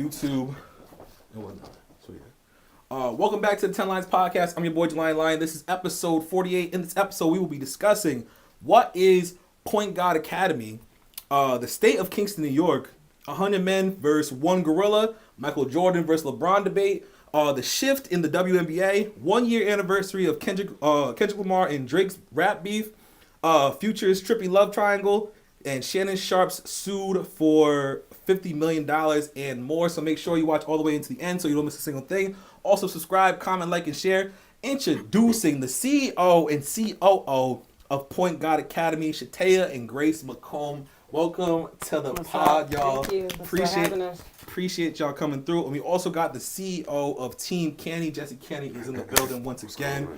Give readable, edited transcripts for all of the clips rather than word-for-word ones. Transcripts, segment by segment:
YouTube and whatnot. So yeah. Welcome back to the 10 Lines Podcast. I'm your boy Jelani Lion. This is episode 48. In this episode, we will be discussing what is Point Guard Academy, the state of Kingston, New York, 100 men versus one gorilla, Michael Jordan versus LeBron debate, the shift in the WNBA, 1 year anniversary of Kendrick Lamar and Drake's rap beef, Future's trippy love triangle, and Shannon Sharp's sued for $50 million and more. So make sure you watch all the way into the end so you don't miss a single thing. Also subscribe, comment, like, and share. Introducing the CEO and COO of Point Guard Academy, Shatea and Grace McComb. Welcome to the pod, y'all. Thank you. Appreciate y'all coming through. And we also got the CEO of Team Canny. Jesse Canny is in the building once again.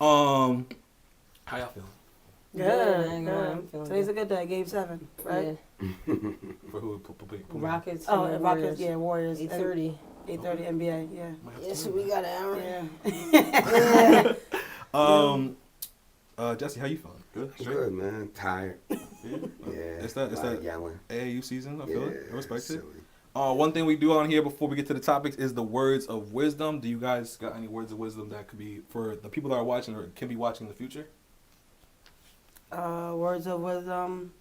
How y'all feeling? Good. Today's a good day. Game 7, right? Yeah. For who? Rockets. Rockets. Yeah, Warriors. 8:30. 8:30 NBA. Yeah. Yes, we got an hour. Yeah. Jesse, how you feeling? Good. Straight? Good, man. Tired. Yeah. Yeah. It's that yelling. AAU season. I feel it. I respect it. Silly. One thing we do on here before we get to the topics is the words of wisdom. Do you guys got any words of wisdom that could be for the people that are watching or can be watching in the future? Words of wisdom.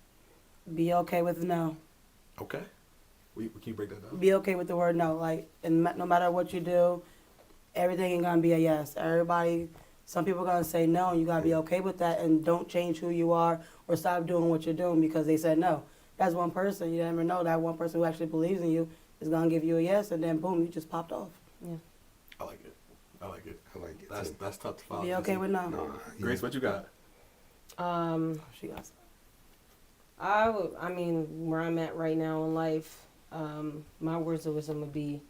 Be okay with no. Okay. Can you break that down? Be okay with the word no. Like, and no matter what you do, everything ain't gonna be a yes. Some people are gonna say no, and you gotta be okay with that, and don't change who you are or stop doing what you're doing because they said no. That's one person. You never know that one person who actually believes in you is gonna give you a yes, and then boom, you just popped off. Yeah. I like it. That's tough to follow. Be okay with no. No, Grace, what you got? She got. I mean, where I'm at right now in life, my words of wisdom would be,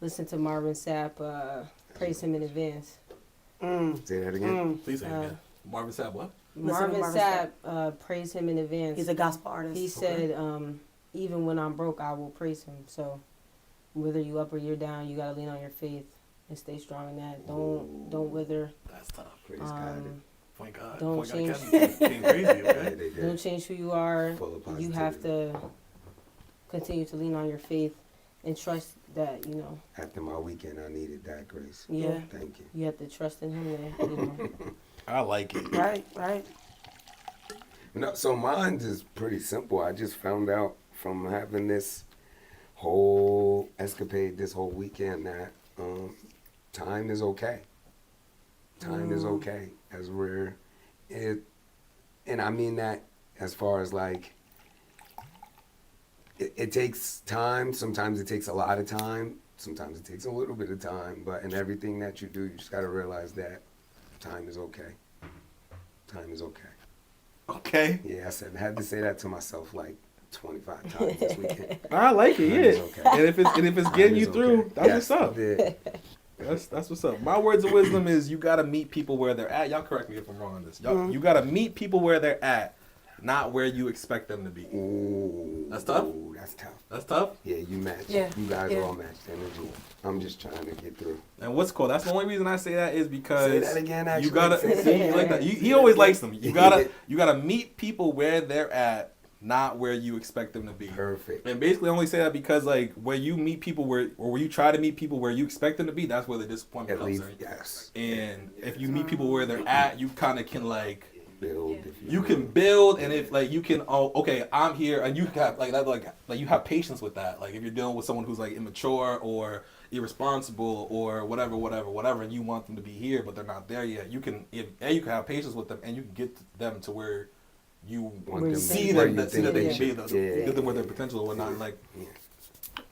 listen to Marvin Sapp, praise him in advance. Say that again. Please say it again. Marvin Sapp, what? Marvin Sapp, praise him in advance. He's a gospel artist. He said, even when I'm broke, I will praise him. So whether you up or you're down, you gotta lean on your faith and stay strong in that. Don't wither. That's tough. Praise God. Point God. Don't Point change. God came crazy, okay? They did. Don't change who you are. Full of You have positivity. to continue to lean on your faith and trust that, After my weekend, I needed that, Grace. yeah, Thank you. you have to trust in him there. I like it. Right. No, so mine is pretty simple. I just found out from having this whole escapade this whole weekend that time is okay. Time is okay and I mean that as far as like it takes time. Sometimes it takes a lot of time. Sometimes it takes a little bit of time. But in everything that you do, you just got to realize that time is okay. Time is okay. Okay. Yeah, I had to say that to myself like 25 times this weekend. I like it, Time is yeah. okay. And if it's getting you Time is through, okay. that's Yes, what's up. I did. That's what's up. My words of wisdom is you gotta meet people where they're at. Y'all correct me if I'm wrong on this. You gotta meet people where they're at, not where you expect them to be. Ooh, That's tough? Ooh, that's tough. That's tough. Yeah, you match. Yeah, You guys yeah. all match energy. I'm just trying to get through. And what's cool? That's the only reason I say that is because Say that again, actually. you gotta Say it see again. like that. He always likes them. You gotta meet people where they're at, not where you expect them to be. Perfect. And basically, I only say that because like where you meet people where you try to meet people where you expect them to be, that's where the disappointment At comes. least, Right? yes. And if you meet people where they're at, you kind of can like Build. If you can build, and if like you can, okay, I'm here, and you have like that, like you have patience with that. Like if you're dealing with someone who's like immature or irresponsible or whatever, and you want them to be here, but they're not there yet, you can have patience with them, and you can get them to where you Want them see where them, you that think they they can be, should. get them with their potential or whatnot. And like Yeah.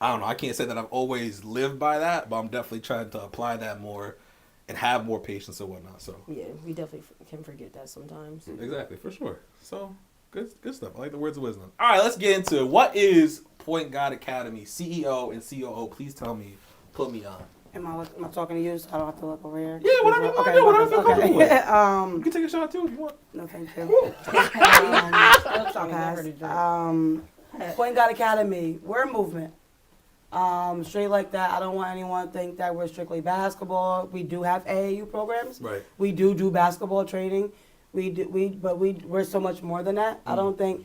I don't know, I can't say that I've always lived by that, but I'm definitely trying to apply that more and have more patience and whatnot. So Yeah, we definitely can forget that sometimes. exactly, for sure. So good stuff. I like the words of wisdom. All right, let's get into it. What is Point Guard Academy? CEO and COO, please tell me, put me on. Am I talking to you so I don't have to look over here? Yeah, whatever you want to do, whatever you feel comfortable with. You can take a shot too if you want. No, thank you. Still talking about her to drink. Point Guard Academy, we're a movement. Straight like that. I don't want anyone to think that we're strictly basketball. We do have AAU programs. Right. We do basketball training. We're so much more than that. I don't think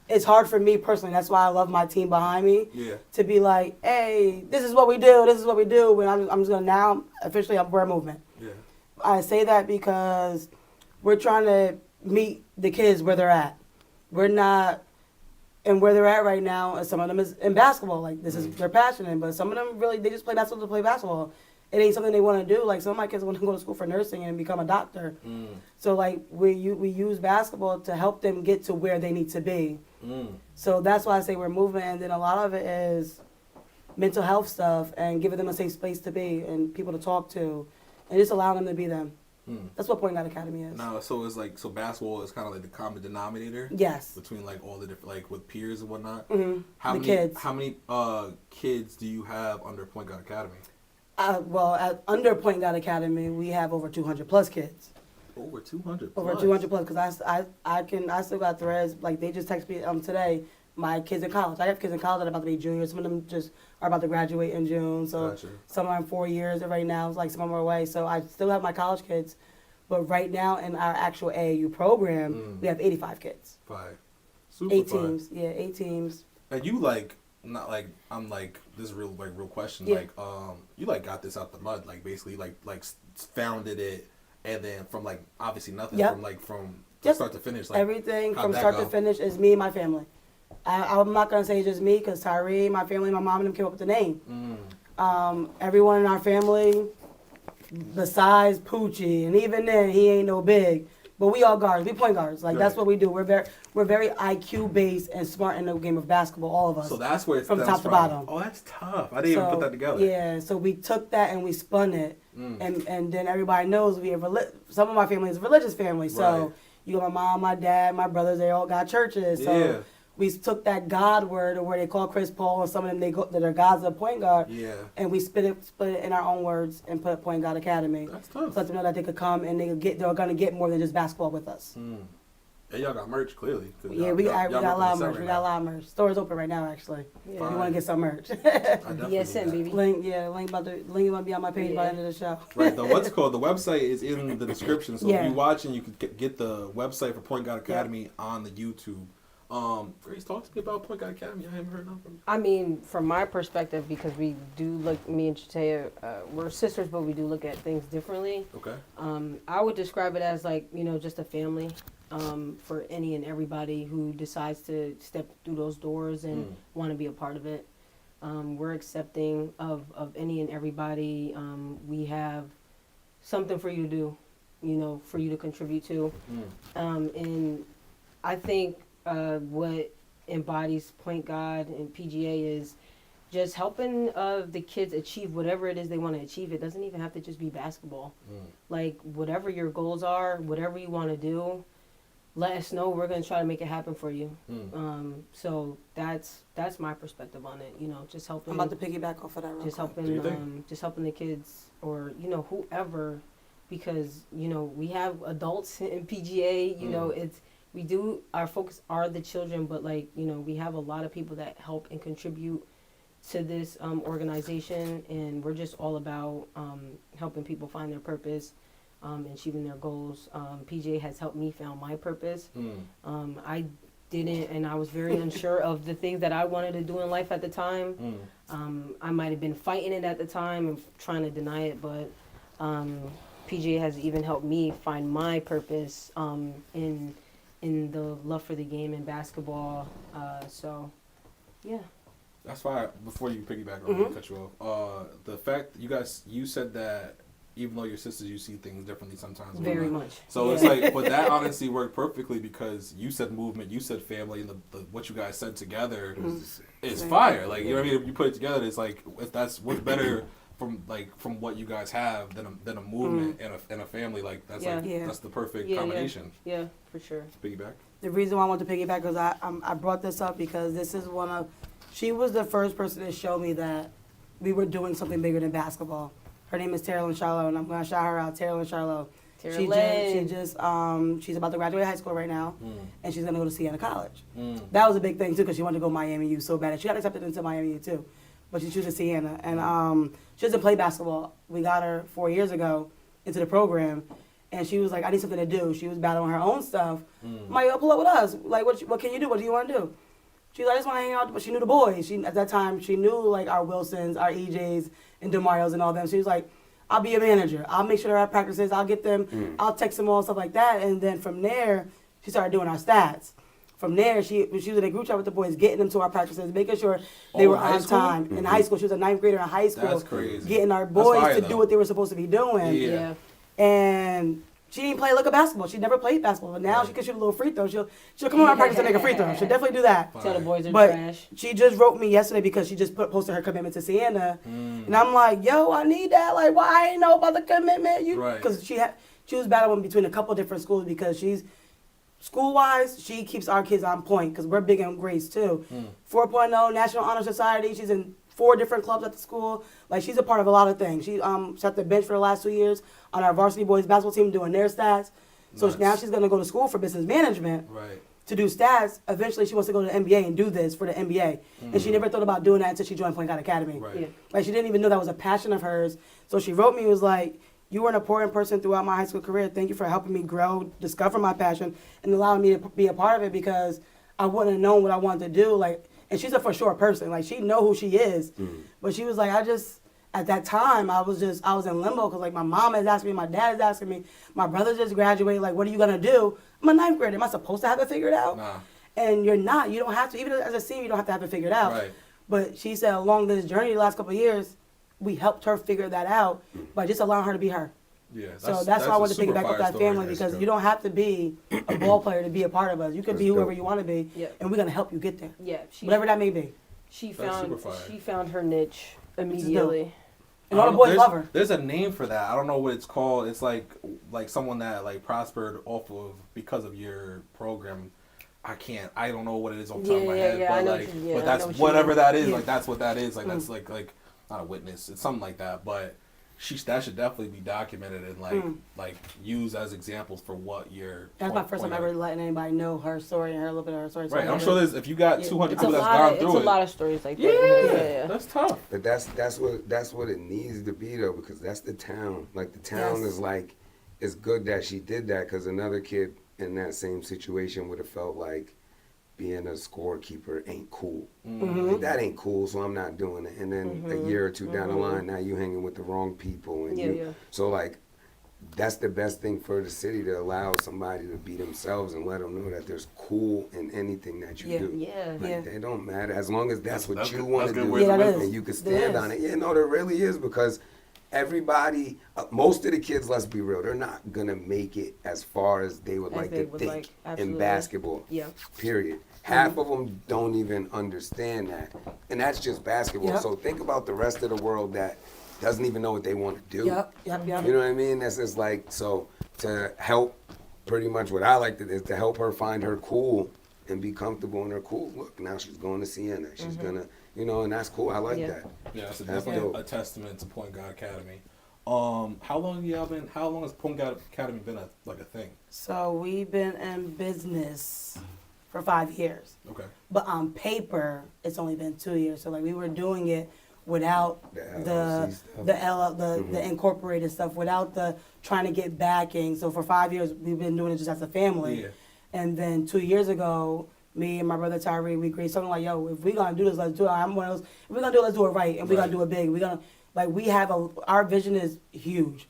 it's hard for me personally. That's why I love my team behind me. Yeah. To be like, hey, this is what we do. This is what we do. When I'm just gonna now officially we're a movement. Yeah. I say that because we're trying to meet the kids where they're at. We're not, and where they're at right now, some of them is in basketball. Like, this is, they're passionate, but some of them really, they just play basketball to play basketball. It ain't something they want to do. Like, some of my kids want to go to school for nursing and become a doctor. So, like, we use basketball to help them get to where they need to be. So that's why I say we're moving. And then a lot of it is mental health stuff and giving them a safe space to be and people to talk to and just allowing them to be them. That's what Point Guard Academy is. No, so it's like, so basketball is kind of like the common denominator. Yes. Between like all the different, like with peers and whatnot. The kids. How many kids do you have under Point Guard Academy? Well, under Point Guard Academy, we have over 200 plus kids. Over 200. Over 200 plus, because I still got threads. Like, they just texted me today. My kids in college. I have kids in college that are about to be juniors. Some of them just are about to graduate in June. So Gotcha. some are in 4 years right now. Like, some of them are away. So I still have my college kids. But right now in our actual AAU program, we have 85 kids. 5. Super 8 5. teams. Yeah, 8 teams. And you like, not like, I'm like, this is real question. Yeah. Like, you like got this out the mud. Like, basically, like founded it. And then from like, obviously nothing. Yep. From like, from Yep. start to finish. Like, everything how'd from that start go? to finish is me and my family. I'm not going to say it's just me because Tyree, my family, my mom and them came up with the name. Everyone in our family, besides Poochie, and even then, he ain't no big. But we all guards. We point guards. Like, that's Right. what we do. We're very IQ based and smart in the game of basketball, all of us. So that's where it from stems top to bottom. Oh, that's tough. I didn't even put that together. Yeah, so we took that and we spun it. And then everybody knows we have some of my family is a religious family. So Right. you got my mom, my dad, my brothers, they all got churches. So Yeah. we took that God word, or where they call Chris Paul, and some of them that are gods of point guard. Yeah. And we split it in our own words and put Point Guard Academy. That's tough. So let them know that they could come and they're gonna get more than just basketball with us. And y'all got merch, clearly. 'Cause Yeah, y'all we got a lot of represent merch. right We got a now. lot of merch. Store's open right now, actually. Yeah. If you want to get some merch. I definitely BSN, need that. baby. link about to be on my page by the end of the show. Right, what's called the website is in the description. So if Yeah. you're watching, you could get the website for Point Guard Academy on the YouTube. Grace, talk to me about Point Guard Academy. I haven't heard nothing from you. I mean, from my perspective, because we do look, me and Chatea, we're sisters, but we do look at things differently. Okay. I would describe it as like, just a family for any and everybody who decides to step through those doors and want to be a part of it. We're accepting of any and everybody. We have something for you to do, for you to contribute to. And I think what embodies Point Guard and PGA is just helping the kids achieve whatever it is they want to achieve. It doesn't even have to just be basketball. Like, whatever your goals are, whatever you want to do, let us know. We're going to try to make it happen for you. So that's my perspective on it. Just helping. I'm about to piggyback off of that real Just quick. Do you helping, think? just helping the kids, or whoever, because we have adults in PGA. Our focus are the children, but we have a lot of people that help and contribute to this organization, and we're just all about helping people find their purpose, and achieving their goals. PGA has helped me find my purpose. I didn't, and I was very unsure of the things that I wanted to do in life at the time. I might have been fighting it at the time and trying to deny it, but PGA has even helped me find my purpose in the love for the game and basketball. So, yeah. That's why, before you piggyback, I'm going to cut you off. The fact that you said that even though you're sisters, you see things differently sometimes. Very much. So it's like, but that honestly worked perfectly because you said movement, you said family, and what you guys said together is fire. Like, you know what I mean? If you put it together, it's like, that's what's better from what you guys have than a movement and a family. Like, that's that's the perfect combination. Yeah, for sure. Piggyback. The reason why I want to piggyback is I brought this up because this is she was the first person to show me that we were doing something bigger than basketball. Her name is Terrell and Charlotte, and I'm going to shout her out, Terrell and Charlotte. She's about to graduate high school right now, and she's going to go to Siena College. That was a big thing, too, because she wanted to go Miami U so bad. And she got accepted into Miami U, too. But she chose Siena. And she doesn't play basketball. We got her 4 years ago into the program. And she was like, I need something to do. She was battling her own stuff. I'm like, yo, pull up with us. Like, what can you do? What do you want to do? She's like, I just want to hang out. But she knew the boys. At that time, she knew, like, our Wilsons, our EJs, and DeMarios and all them. She was like, I'll be a manager. I'll make sure they're at practices. I'll get them. I'll text them all, stuff like that. And then from there, she started doing our stats. From there, she was in a group chat with the boys, getting them to our practices, making sure they were on time. In high school, she was a 9th grader in high school. That's crazy. Getting our boys fire, to though. do what they were supposed to be doing. Yeah. And she didn't play look of basketball. She never played basketball. But now she can shoot a little free throw. She'll come on our practice and make a free throw. She'll definitely do that. Tell the boys are But trash. she just wrote me yesterday because she just posted her commitment to Sienna. And I'm like, yo, I need that. Like, why I ain't know about the commitment? Right. Because she was battling between a couple different schools because school-wise, she keeps our kids on point because we're big on grades too. 4.0, National Honor Society. She's in 4 different clubs at the school. Like, she's a part of a lot of things. She's at the bench for the last 2 years on our varsity boys basketball team doing their stats. So Nice. now she's going to go to school for business management Right. to do stats. Eventually, she wants to go to the NBA and do this for the NBA. And she never thought about doing that until she joined Point God Academy. Right. Yeah. Like, she didn't even know that was a passion of hers. So she wrote me and was like, you were an important person throughout my high school career. Thank you for helping me grow, discover my passion, and allowing me to be a part of it because I wouldn't have known what I wanted to do. Like, and she's a for sure person. Like, she know who she is. But she was like, at that time, I was in limbo because, like, my mom is asking me, my dad is asking me, my brother just graduated. Like, what are you going to do? I'm a 9th grader. Am I supposed to have it figured out? Nah. And you're not. You don't have to. Even as a senior, you don't have to have it figured out. Right. But she said along this journey the last couple of years, we helped her figure that out by just allowing her to be her. Yeah. So that's why I a wanted to super piggyback fire with that story. family because you don't have to be a ball player to be a part of us. You could be That's whoever dope. you want to be, Yep. and we're gonna help you get there, Yeah. whatever that may be. She That's found super fire. she found her niche immediately. And all the I don't boys know, love her. There's a name for that. I don't know what it's called. It's like someone that like prospered off of because of your program. I don't know what it is off the top of my head, I but know like, what you- but I that's know what you whatever mean. that is. Yeah. Like that's what that is. Like that's like not a witness. It's something like that. But that should definitely be documented and like used as examples for what your. That's my first time ever letting anybody know her story and her a little bit of her story. So Right, I'm I sure there's if you got 200 It's a people that's lot gone of through it's it. a lot of stories like that. Yeah, that's tough. But that's what it needs to be though, because that's the town. Like the town Yes. is like, it's good that she did that because another kid in that same situation would have felt like being a scorekeeper ain't cool. Like, that ain't cool, so I'm not doing it. And then a year or two down the line, now you hanging with the wrong people, and Yeah. so like. That's the best thing for the city, to allow somebody to be themselves and let them know that there's cool in anything that you do. Yeah. Like, Yeah. they don't matter as long as that's what you good- want that's to good do, words of wisdom. and you can There stand is. on it. Yeah, no, there really is, because everybody, most of the kids, let's be real, they're not gonna make it as far as they would As like they to would think like, in absolutely. basketball. Yeah. Period. Half of them don't even understand that, and that's just basketball. Yep. So think about the rest of the world that doesn't even know what they want to do. Yep. You know what I mean? That's just like, so to help, pretty much what I like to is to help her find her cool and be comfortable in her cool. Look, now she's going to Sienna. She's gonna, and that's cool. I like Yeah. that. Yeah, it's That's definitely dope. a testament to Point God Academy. How long has Point God Academy been a thing? So we've been in business for 5 years, Okay. but on paper it's only been 2 years. So like we were doing it without The the LLC stuff. the incorporated stuff, without the trying to get backing. So for 5 years we've been doing it just as a family. Yeah. And then 2 years ago, me and my brother Tyree, we agreed something like, yo, if we're gonna do this, let's do it. I'm one of those, if we're gonna do it, let's do it right, and we're gonna do it big. We're gonna, like, our vision is huge.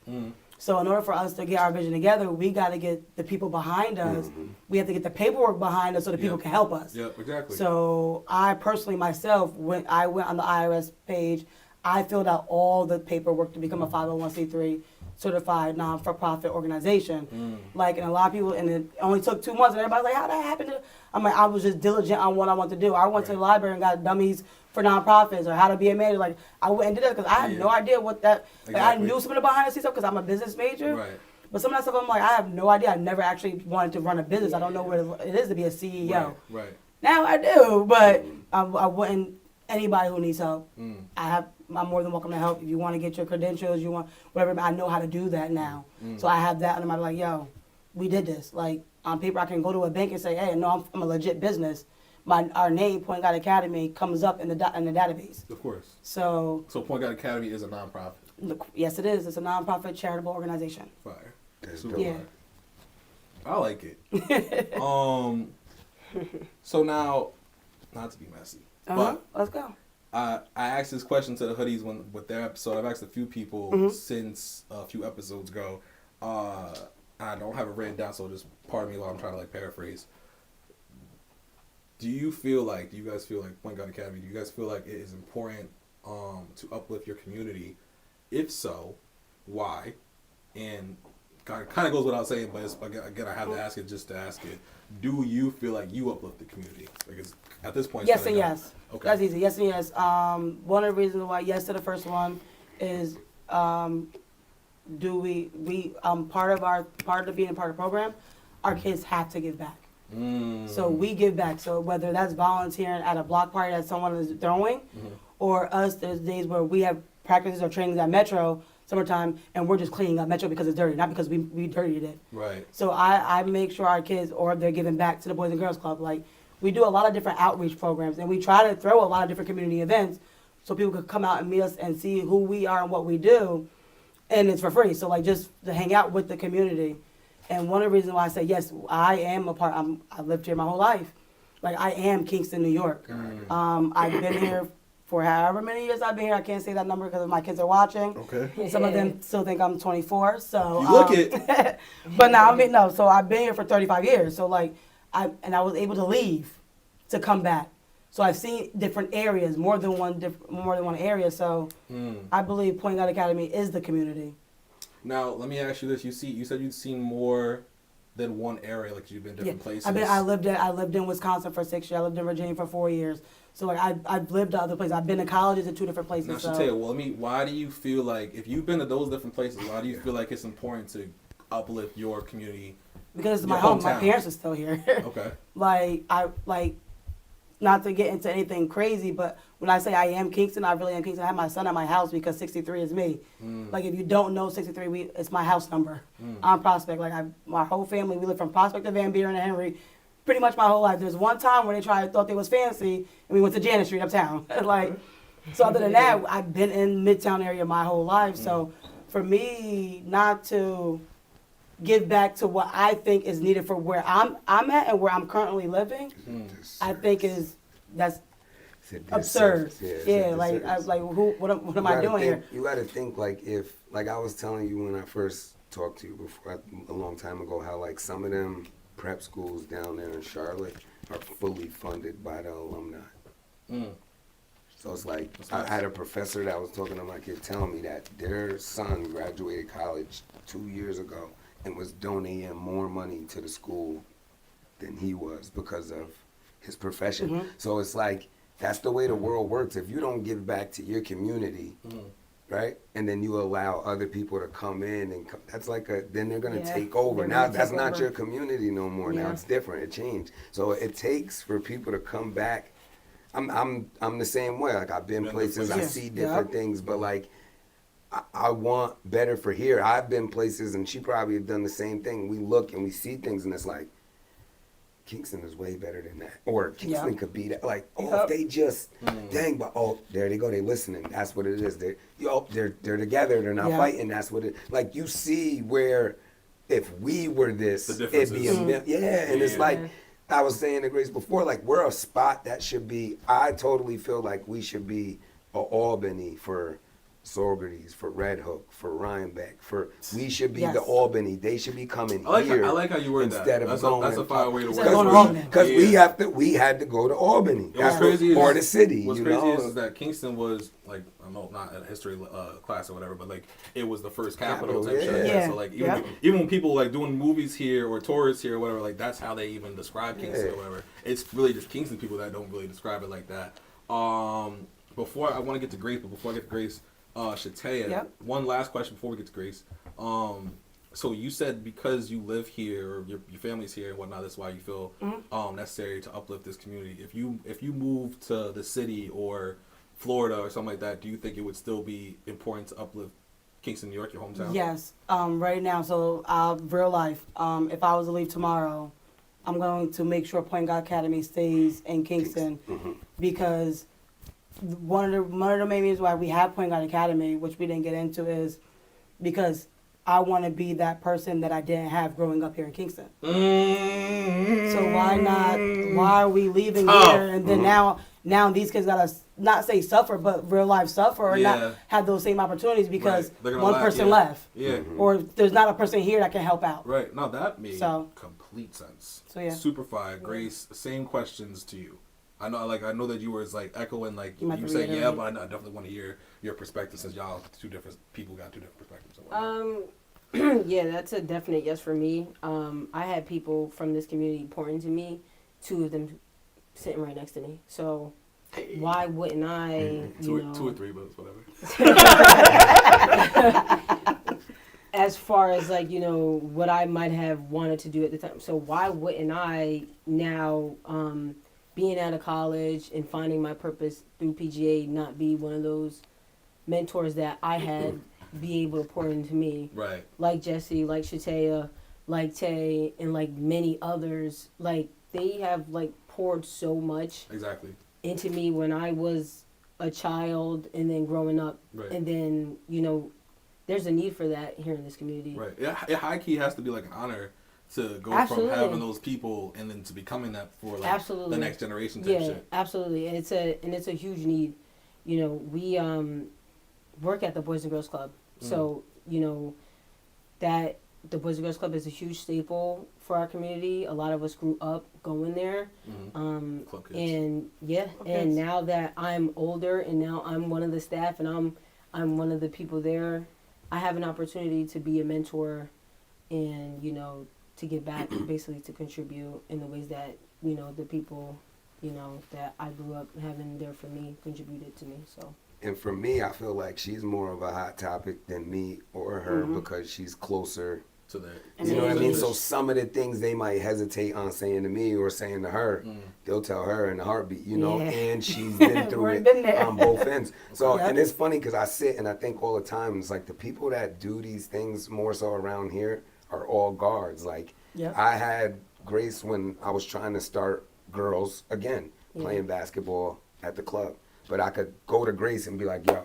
So in order for us to get our vision together, we gotta get the people behind us. We have to get the paperwork behind us so that people can help us. Yeah, exactly. So I personally myself, when I went on the IRS page, I filled out all the paperwork to become a 501c3 certified non-for-profit organization. Like, and a lot of people, and it only took 2 months, and everybody's like, how'd that happen? I'm like, I was just diligent on what I want to do. I went to the library and got dummies for nonprofits or how to be a manager. Like, I went and did that because I had no idea what that, like, I Exactly. knew some of the behind the scenes stuff because I'm a business major. Right. But some of that stuff, I'm like, I have no idea. I never actually wanted to run a business. I don't know what it is to be a CEO. Right. Now I do, but I wouldn't, anybody who needs help, I'm more than welcome to help. If you want to get your credentials, you want whatever, I know how to do that now. So I have that, and I'm like, yo, we did this. Like, on paper, I can go to a bank and say, hey, no, I'm a legit business. Our name, Point God Academy, comes up in the database. Of course. So, So Point God Academy is a nonprofit. yes, it is. It's a nonprofit charitable organization. Fire. That's Super dope. Yeah. I like it. So now, not to be messy, but Let's go. I asked this question to the hoodies with their episode. I've asked a few people since a few episodes ago. I don't have it written down, so just pardon me while I'm trying to like paraphrase. Do you guys feel like Point Guard Academy? Do you guys feel like it is important to uplift your community? If so, why? And kind of goes without saying, but again, I have to ask it just to ask it. Do you feel like you uplift the community? Because at this point, Yes and yes. Okay. That's easy. Yes and yes. One of the reasons why yes to the first one is do we part of being a part of the program, our kids have to give back. So we give back. So whether that's volunteering at a block party that someone is throwing, or us, there's days where we have practices or trainings at Metro summertime, and we're just cleaning up Metro because it's dirty, not because we dirtied it. Right. So I make sure our kids, or they're giving back to the Boys and Girls Club. Like, we do a lot of different outreach programs, and we try to throw a lot of different community events so people could come out and meet us and see who we are and what we do, and it's for free. So like, just to hang out with the community. And one of the reasons why I say yes, I am a part. I lived here my whole life. Like, I am Kingston, New York. I've been here for however many years I've been here. I can't say that number because my kids are watching. Okay. Some of them still think I'm 24. So You look it. But now no. So I've been here for 35 years. So like, I was able to leave to come back. So I've seen different areas, more than one area. So I believe Point Guard Academy is the community. Now, let me ask you this. You said you'd seen more than one area, like you've been different places. I lived in Wisconsin for 6 years. I lived in Virginia for 4 years. So like, I've lived at other places. I've been to colleges in 2 different places. Now, Shataya, why do you feel like, if you've been to those different places, why do you feel like it's important to uplift your community? Because it's my Your home. hometown. My parents are still here. Okay. Not to get into anything crazy, but when I say I am Kingston, I really am Kingston. I have my son at my house because 63 is me. Like, if you don't know 63, it's my house number. I'm Prospect. Like, my whole family, we live from Prospect to Van Buren to Henry, pretty much my whole life. There's one time where thought they was fancy, and we went to Janet Street uptown. So other than that, I've been in Midtown area my whole life. So for me, not to give back to what I think is needed for where I'm at and where I'm currently living, I think that's absurd. What am I doing here? You got to think, like, if, like I was telling you when I first talked to you before, a long time ago, how like some of them prep schools down there in Charlotte are fully funded by the alumni. So it's like, I had a professor that was talking to my kid telling me that their son graduated college 2 years ago and was donating more money to the school than he was because of his profession. So it's like, that's the way the world works. If you don't give back to your community, right, and then you allow other people to come in, and that's like then they're going to take over. Now that's not your community no more. Now it's different. It changed. So it takes for people to come back. I'm the same way. Like, I've been places, I see different things, but like, I want better for here. I've been places, and she probably have done the same thing. We look and we see things, and it's like, Kingston is way better than that. Or Kingston could be that. Like, if they just, dang, but there they go, they listening. That's what it is. They're together, they're not fighting. That's what it, like, you see where, if we were this, it'd be and it's like, I was saying to Grace before, like, we're a spot that should be, I totally feel like we should be a Albany for Sorgerties, for Red Hook, for Rhinebeck, we should be the Albany. They should be coming here. I like how you word that. Instead of going, that's a fire way to word it. Because we had to go to Albany. What's crazy or the city. What's crazy is that Kingston was, like, I know not a history class or whatever, but like, it was the first capital type shit. So like, even when people like doing movies here or tours here or whatever, like, that's how they even describe Kingston or whatever. It's really just Kingston people that don't really describe it like that. Before I want to get to Grace, but before I get to Grace, Shataya, one last question before we get to Grace. So you said because you live here, or your family's here and whatnot, that's why you feel necessary to uplift this community. If you move to the city or Florida or something like that, do you think it would still be important to uplift Kingston, New York, your hometown? Yes. Right now, so real life, if I was to leave tomorrow, I'm going to make sure Point Guard Academy stays in Kingston because one of the main reasons why we have Point Guard Academy, which we didn't get into, is because I want to be that person that I didn't have growing up here in Kingston. Mm-hmm. So why not? Why are we leaving Tough. here and then now these kids gotta not say suffer, but real life suffer or not have those same opportunities because Right. one person left, Yeah. or there's not a person here that can help out. Right. No, that made So- complete sense. So, yeah. Super fire. Grace, same questions to you. I know that you were like echoing like You might you have said to yeah, reiterate. but I definitely want to hear your perspective since y'all two different people got two different perspectives. And whatnot. Yeah, that's a definite yes for me. I had people from this community pour into me, 2 of them sitting right next to me. So why wouldn't I, Two or three, but it's whatever. as far as like, what I might have wanted to do at the time. So why wouldn't I now, being out of college and finding my purpose through PGA, not be one of those mentors that I had be able to pour into me? Right. Like Jesse, like Shatea, like Tay, and like many others. Like they have like poured so much Exactly. into me when I was a child and then growing up. Right. And then, there's a need for that here in this community. Right. It high key has to be like an honor to go Absolutely. from having those people and then to becoming that for like Absolutely. the next generation type Yeah, shit. absolutely. And it's a huge need. We work at the Boys and Girls Club. So, that the Boys and Girls Club is a huge staple for our community. A lot of us grew up going there. Club kids. And yeah, Club and kids. now that I'm older and now I'm one of the staff and I'm one of the people there, I have an opportunity to be a mentor and, to give back, basically to contribute in the ways that, the people, that I grew up having there for me contributed to me. So. And for me, I feel like she's more of a hot topic than me or her because she's closer. To that. And You know what I mean? English. So some of the things they might hesitate on saying to me or saying to her, they'll tell her in a heartbeat, Yeah. and she's been through We've it been there. on both ends. So, Yeah. and it's funny because I sit and I think all the time, it's like the people that do these things more so around here are all guards. Like, Yeah. I had Grace when I was trying to start girls again, playing basketball at the club. But I could go to Grace and be like, yo,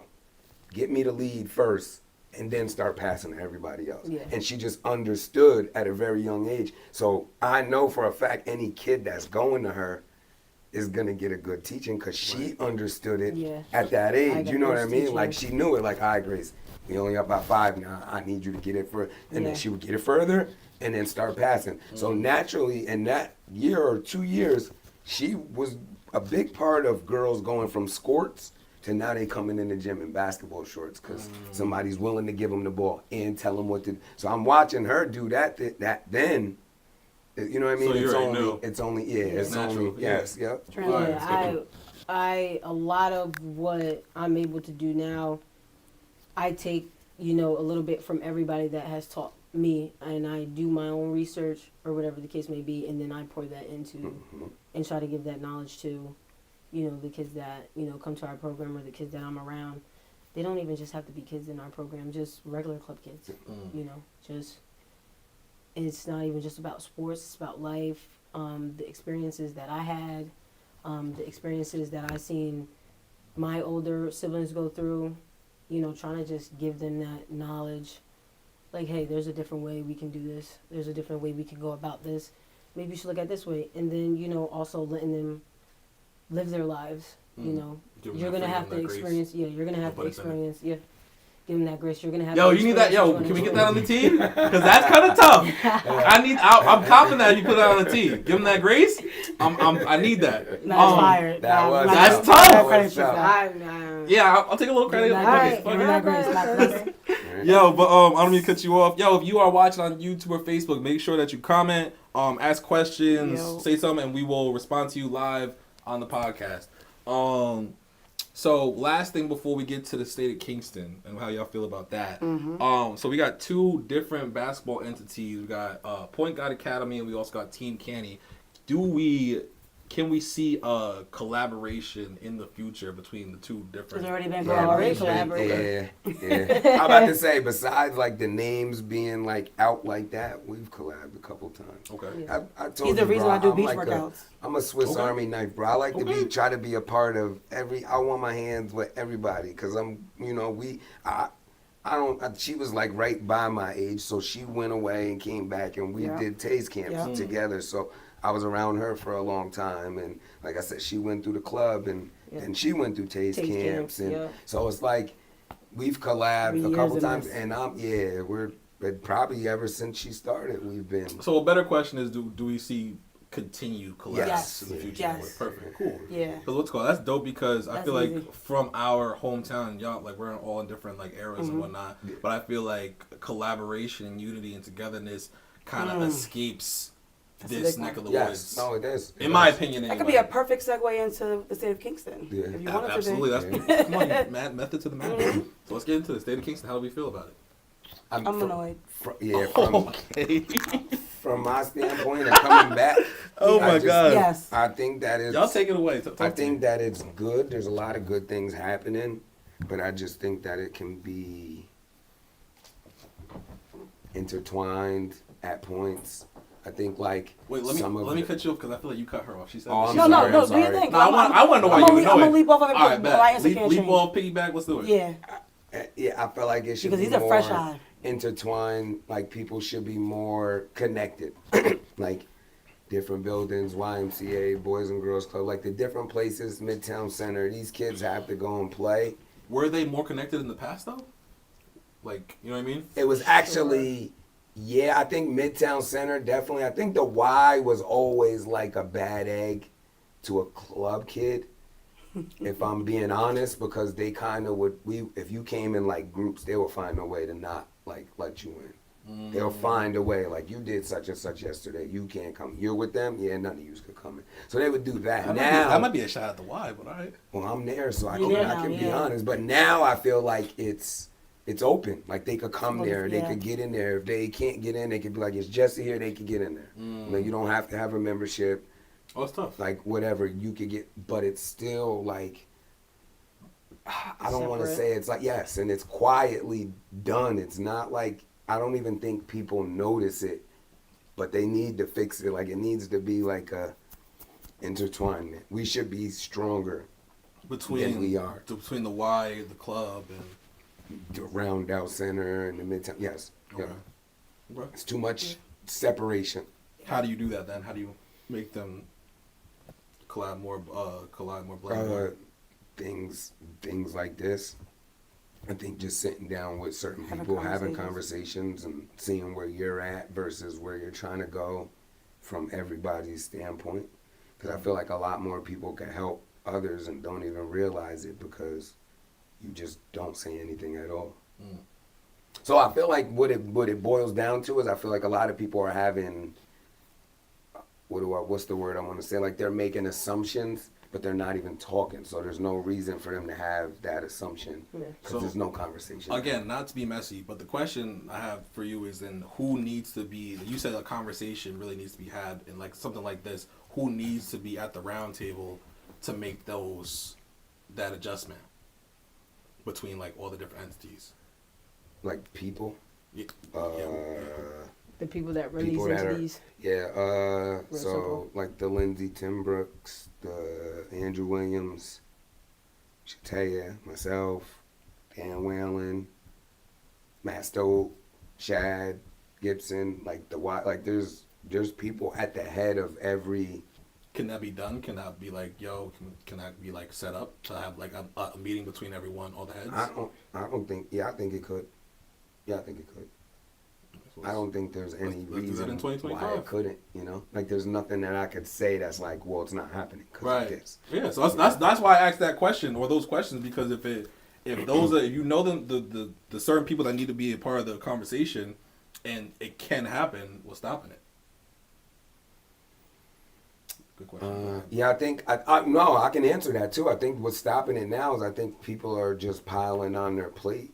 get me the lead first and then start passing to everybody else. Yeah. And she just understood at a very young age. So I know for a fact any kid that's going to her is going to get a good teaching because she understood it Yeah. at that I age. got You know what I those mean? Like teachers. she knew it. Like, all right, Grace, we only up by 5 now. I need you to get it further. And Yeah. then she would get it further and then start passing. So naturally, in that year or 2 years, she was a big part of girls going from sports to now they coming in the gym in basketball shorts because somebody's willing to give them the ball and tell them what to do. So I'm watching her do that then, you know what I mean? So you it's already only, knew. it's only, it's natural, only, yes, yep. Yeah, a lot of what I'm able to do now, I take, a little bit from everybody that has taught me, and I do my own research or whatever the case may be, and then I pour that into and try to give that knowledge to, the kids that, come to our program or the kids that I'm around. They don't even just have to be kids in our program, just regular club kids, just, it's not even just about sports, it's about life, the experiences that I had, the experiences that I seen my older siblings go through, trying to just give them that knowledge. Like, hey, there's a different way we can do this. There's a different way we can go about this. Maybe you should look at it this way. And then, also letting them live their lives, Give them You're that going to freedom, have to that grace. experience, you're going to have No to pun intended. experience, give them that grace. You're going to have Yo, to you need that. experience Yo, what you can we wanna get do. that on the team? Because that's kind of tough. I'm confident that you put that on the team. Give them that grace. I need that. That's fire. that was That's tough. tough. That was tough. Yeah, I'll take a little credit. Give Fuck that it, grace. fuck Give it. that grace. Not grace. Yo, but I don't mean to cut you off. Yo, if you are watching on YouTube or Facebook, make sure that you comment, ask questions, Yo. say something, and we will respond to you live on the podcast. So last thing before we get to the state of Kingston and how y'all feel about that. So we got 2 different basketball entities. We got Point Guard Academy and we also got Team Canny. Can we see a collaboration in the future between the 2 different? There's already been Yeah, collaboration. yeah. I'm about to say, besides like the names being like out like that, we've collabed a couple times. Okay. Yeah. I told He's the you, reason bro, I do I'm beach like workouts. I'm a Swiss Okay. Army knife, bro. I like to Okay. try to be a part of I want my hands with everybody because She was like right by my age, so she went away and came back, and we Yeah. did Taze camps Yeah. together. So I was around her for a long time, and like I said, she went through the club, and Yeah. then she went through Taze Taze camps, camps, and yeah. so it's like we've collabed a Years couple in times, this. and we're probably ever since she started, we've been. So a better question is, do we see continued collabs Yes. in the future? Yes. Perfect. Cool. Yeah. Because what's called, that's dope, because I That's feel like easy. from our hometown, y'all, like we're all in different like eras and whatnot, but I feel like collaboration and unity and togetherness kind of escapes That's a this big neck of the Yes, woods. no, it is. In my opinion, That anyway. could be a perfect segue into the state of Kingston. Yeah. If you wanted Absolutely. to be. That's come on, method to the madness. So let's get into the state of Kingston. How do we feel about it? I'm annoyed. Okay. From my standpoint and coming back. Oh I my just- God. Yes. I think that is. Y'all take it away. Talk I to think me. that it's good. There's a lot of good things happening, but I just think that it can be intertwined at points. I think like Wait, let me cut you off, because I feel like you cut her off. She said. Oh, I'm No, sorry, no, I'm do your sorry. thing. No, I want to know why you I'm know gonna it. leap off of it, All right, but my bet. answer can't Leap change. off, piggyback. Let's do it. Yeah. Yeah, I feel like it should Because be he's a more fresh eye. intertwined. Like people should be more connected. Like different buildings, YMCA, Boys and Girls Club, like the different places, Midtown Center. These kids have to go and play. Were they more connected in the past though? Like, you know what I mean? It was actually, yeah, I think Midtown Center definitely. I think the Y was always like a bad egg to a club kid, if I'm being honest, because they kind of would. If you came in like groups, they would find a way to not like let you in. They'll find a way, like you did such and such yesterday. You can't come. You're with them. Yeah, none of you could come in. So they would do that. That might be a shot at the Y, but all right. Well, I'm there, so I You're can, there I now, can be yeah. honest. But now I feel like it's open. Like they could come there, they Yeah. could get in there. If they can't get in, they could be like, it's Jesse here. They could get in there. Like you don't have to have a membership. Oh, it's tough. Like whatever you could get, but it's still like I don't want to Separate. say it's like yes, and it's quietly done. It's not like I don't even think people notice it, but they need to fix it. Like it needs to be like a intertwinement. We should be stronger Between than we are. between the Y, the club, and The round out center and the midtown. Yes. okay. Yeah. Okay. It's too much separation. How do you do that then? How do you make them collide more, blend more? Things like this. I think just sitting down with certain Having people, having conversations. conversations and seeing where you're at versus where you're trying to go from everybody's standpoint. Because I feel like a lot more people can help others and don't even realize it because you just don't say anything at all. So I feel like what it boils down to is I feel like a lot of people are having what's the word I want to say? Like they're making assumptions, but they're not even talking. So there's no reason for them to have that assumption because So, there's no conversation. Again, not to be messy, but the question I have for you is then who needs to be, you said a conversation really needs to be had in like something like this. Who needs to be at the round table to make that adjustment between like all the different entities? Like people. Yeah. The people that run People these that are- entities. Yeah, so simple. like the Lindsey Timbrooks, the Andrew Williams, Shataya, myself, Dan Whalen, Matt Stowe, Shad, Gibson, like there's people at the head of every. Can that be done? Can that be like, yo, can that be like set up to have like a meeting between everyone, all the heads? I don't think. Yeah, I think it could. Yeah, I think it could. I don't think there's any Let's do that in reason 2025. why it couldn't. You know, like there's nothing that I could say that's like, well, it's not happening because Right. of this. Yeah. So that's why I asked that question or those questions, because if those are, if you know the certain people that need to be a part of the conversation, and it can happen, what's stopping it? Good question. Yeah, I think no, I can answer that too. I think what's stopping it now is I think people are just piling on their plate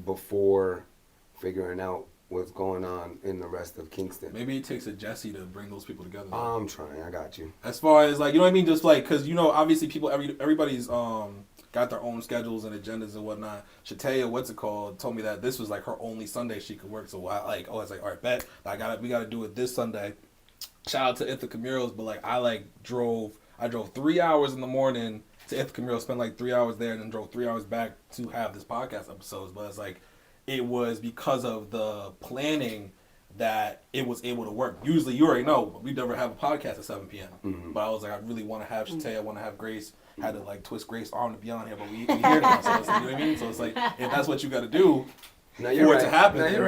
before figuring out what's going on in the rest of Kingston. Maybe it takes a Jesse to bring those people together. I'm trying. I got you. As far as like, you know what I mean, just like, because you know, obviously people, everybody's got their own schedules and agendas and whatnot. Shataya, told me that this was like her only Sunday she could work. So I was like, all right, bet we gotta do it this Sunday. Shout out to Ithaca Murals, but like I drove 3 hours in the morning to Ithaca Camille, spent like 3 hours there and then drove 3 hours back to have this podcast episodes. But it's like, it was because of the planning that it was able to work. Usually, you already know, we never have a podcast at 7 p.m. Mm-hmm. But I was like, I really want to have Shatay, I want to have Grace. Had to like twist Grace's arm to be on here, but we here now. So it's like, you know what I mean? So it's like, if that's what you got to do No, for you're it to happen. No, then- you're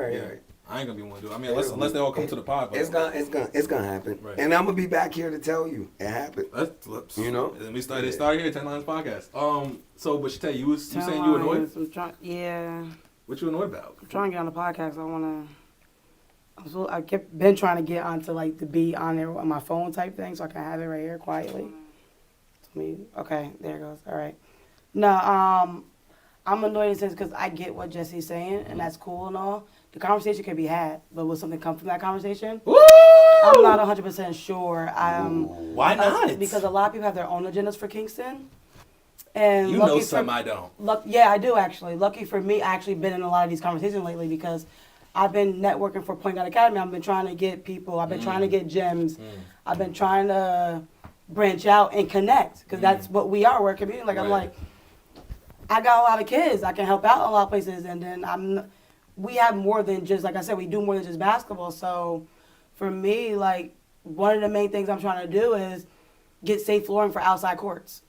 right. yeah, I ain't gonna be one to do it. I mean, unless they all come to the pod. But It's gonna happen. Right. And I'm gonna be back here to tell you it happened. let's You know? And we started here, 10 Lines Podcast. So, but Shatay, you saying you annoyed? Yeah. What you annoyed about? I'm trying to get on the podcast. I kept been trying to get onto like the be on there on my phone type thing, so I can have it right here quietly. Okay, there it goes. All right. No, I'm annoyed in the sense because I get what Jesse's saying, and that's cool and all. The conversation can be had, but will something come from that conversation? Woo! I'm not 100% sure. Why not? Because a lot of people have their own agendas for Kingston. And you lucky know for- some I don't. Yeah, I do actually. Lucky for me, I actually been in a lot of these conversations lately because I've been networking for Point Guard Academy. I've been trying to get people. I've been trying to get gems. I've been trying to branch out and connect because that's what we are. We're a community. Like, I'm like, I got a lot of kids. I can help out in a lot of places. And then we have more than just, like I said, we do more than just basketball. So for me, like, one of the main things I'm trying to do is get safe flooring for outside courts.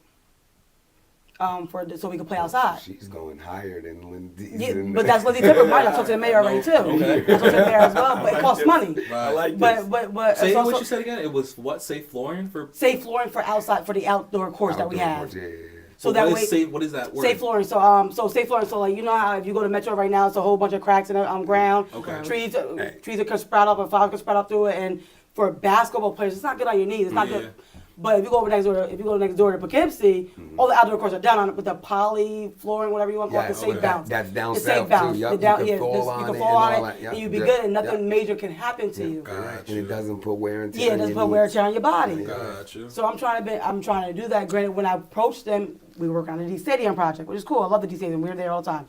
So we can play outside. She's going higher than Lindy's. Yeah, but that's Lindsay Tipper. Right, I talked to the mayor already too. Okay. I talked to the mayor as well, but it costs money. I like this. But Say so- what so- you said again. It was what? Safe flooring for. safe flooring for outside for the outdoor courts that we Outdoor have. courts, yeah. So what that is way, safe? What is that word? safe flooring. So safe flooring. So like you know how if you go to Metro right now, it's a whole bunch of cracks in the ground. Okay. Trees Hey. trees that can sprout up and flowers can sprout up through it. And for basketball players, it's not good on your knees. It's not good. But if you go next door to Poughkeepsie, all the outdoor courts are down on it with the poly flooring, whatever you want to call it, the safe bounce. That's down The south safe bounce. too. Yup, The down, you yeah, can fall you on can it fall and on all it, that. Yup, and you be yup, good, and nothing yup. major can happen to you. Gotcha. And it doesn't put wear and tear. Yeah, it on doesn't your put wear and knees. tear on your body. Gotcha. So I'm trying to do that. Granted, when I approached them, we work on the D Stadium project, which is cool. I love the D Stadium. We're there all the time,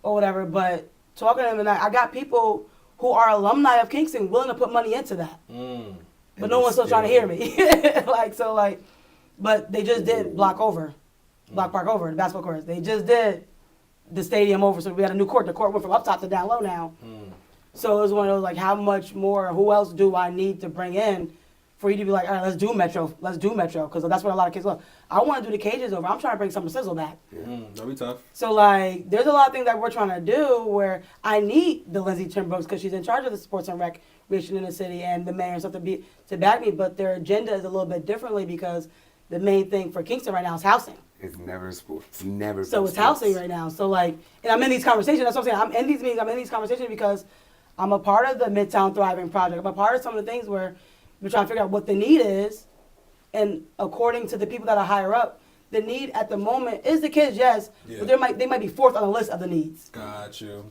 or whatever. But talking to them, and I got people who are alumni of Kingston willing to put money into that, but no one's still trying to hear me. But they just did Block Park over, the basketball courts. They just did the stadium over, so we had a new court. The court went from up top to down low now. So it was one of those like, how much more? Who else do I need to bring in for you to be like, all right, let's do Metro, because that's what a lot of kids love. I want to do the cages over. I'm trying to bring some sizzle back. That'd be tough. So like, there's a lot of things that we're trying to do where I need the Lindsay Timbrooks because she's in charge of the sports and recreation in the city and the mayor and stuff to back me. But their agenda is a little bit differently because the main thing for Kingston right now is housing. It's never sports. Never. So it's sports. housing right now. So like, and I'm in these conversations. That's what I'm saying. I'm in these meetings. I'm in these conversations because I'm a part of the Midtown Thriving Project. I'm a part of some of the things where we're trying to figure out what the need is, and according to the people that are higher up, the need at the moment is the kids, yes, Yeah. but they might be fourth on the list of the needs. Got you.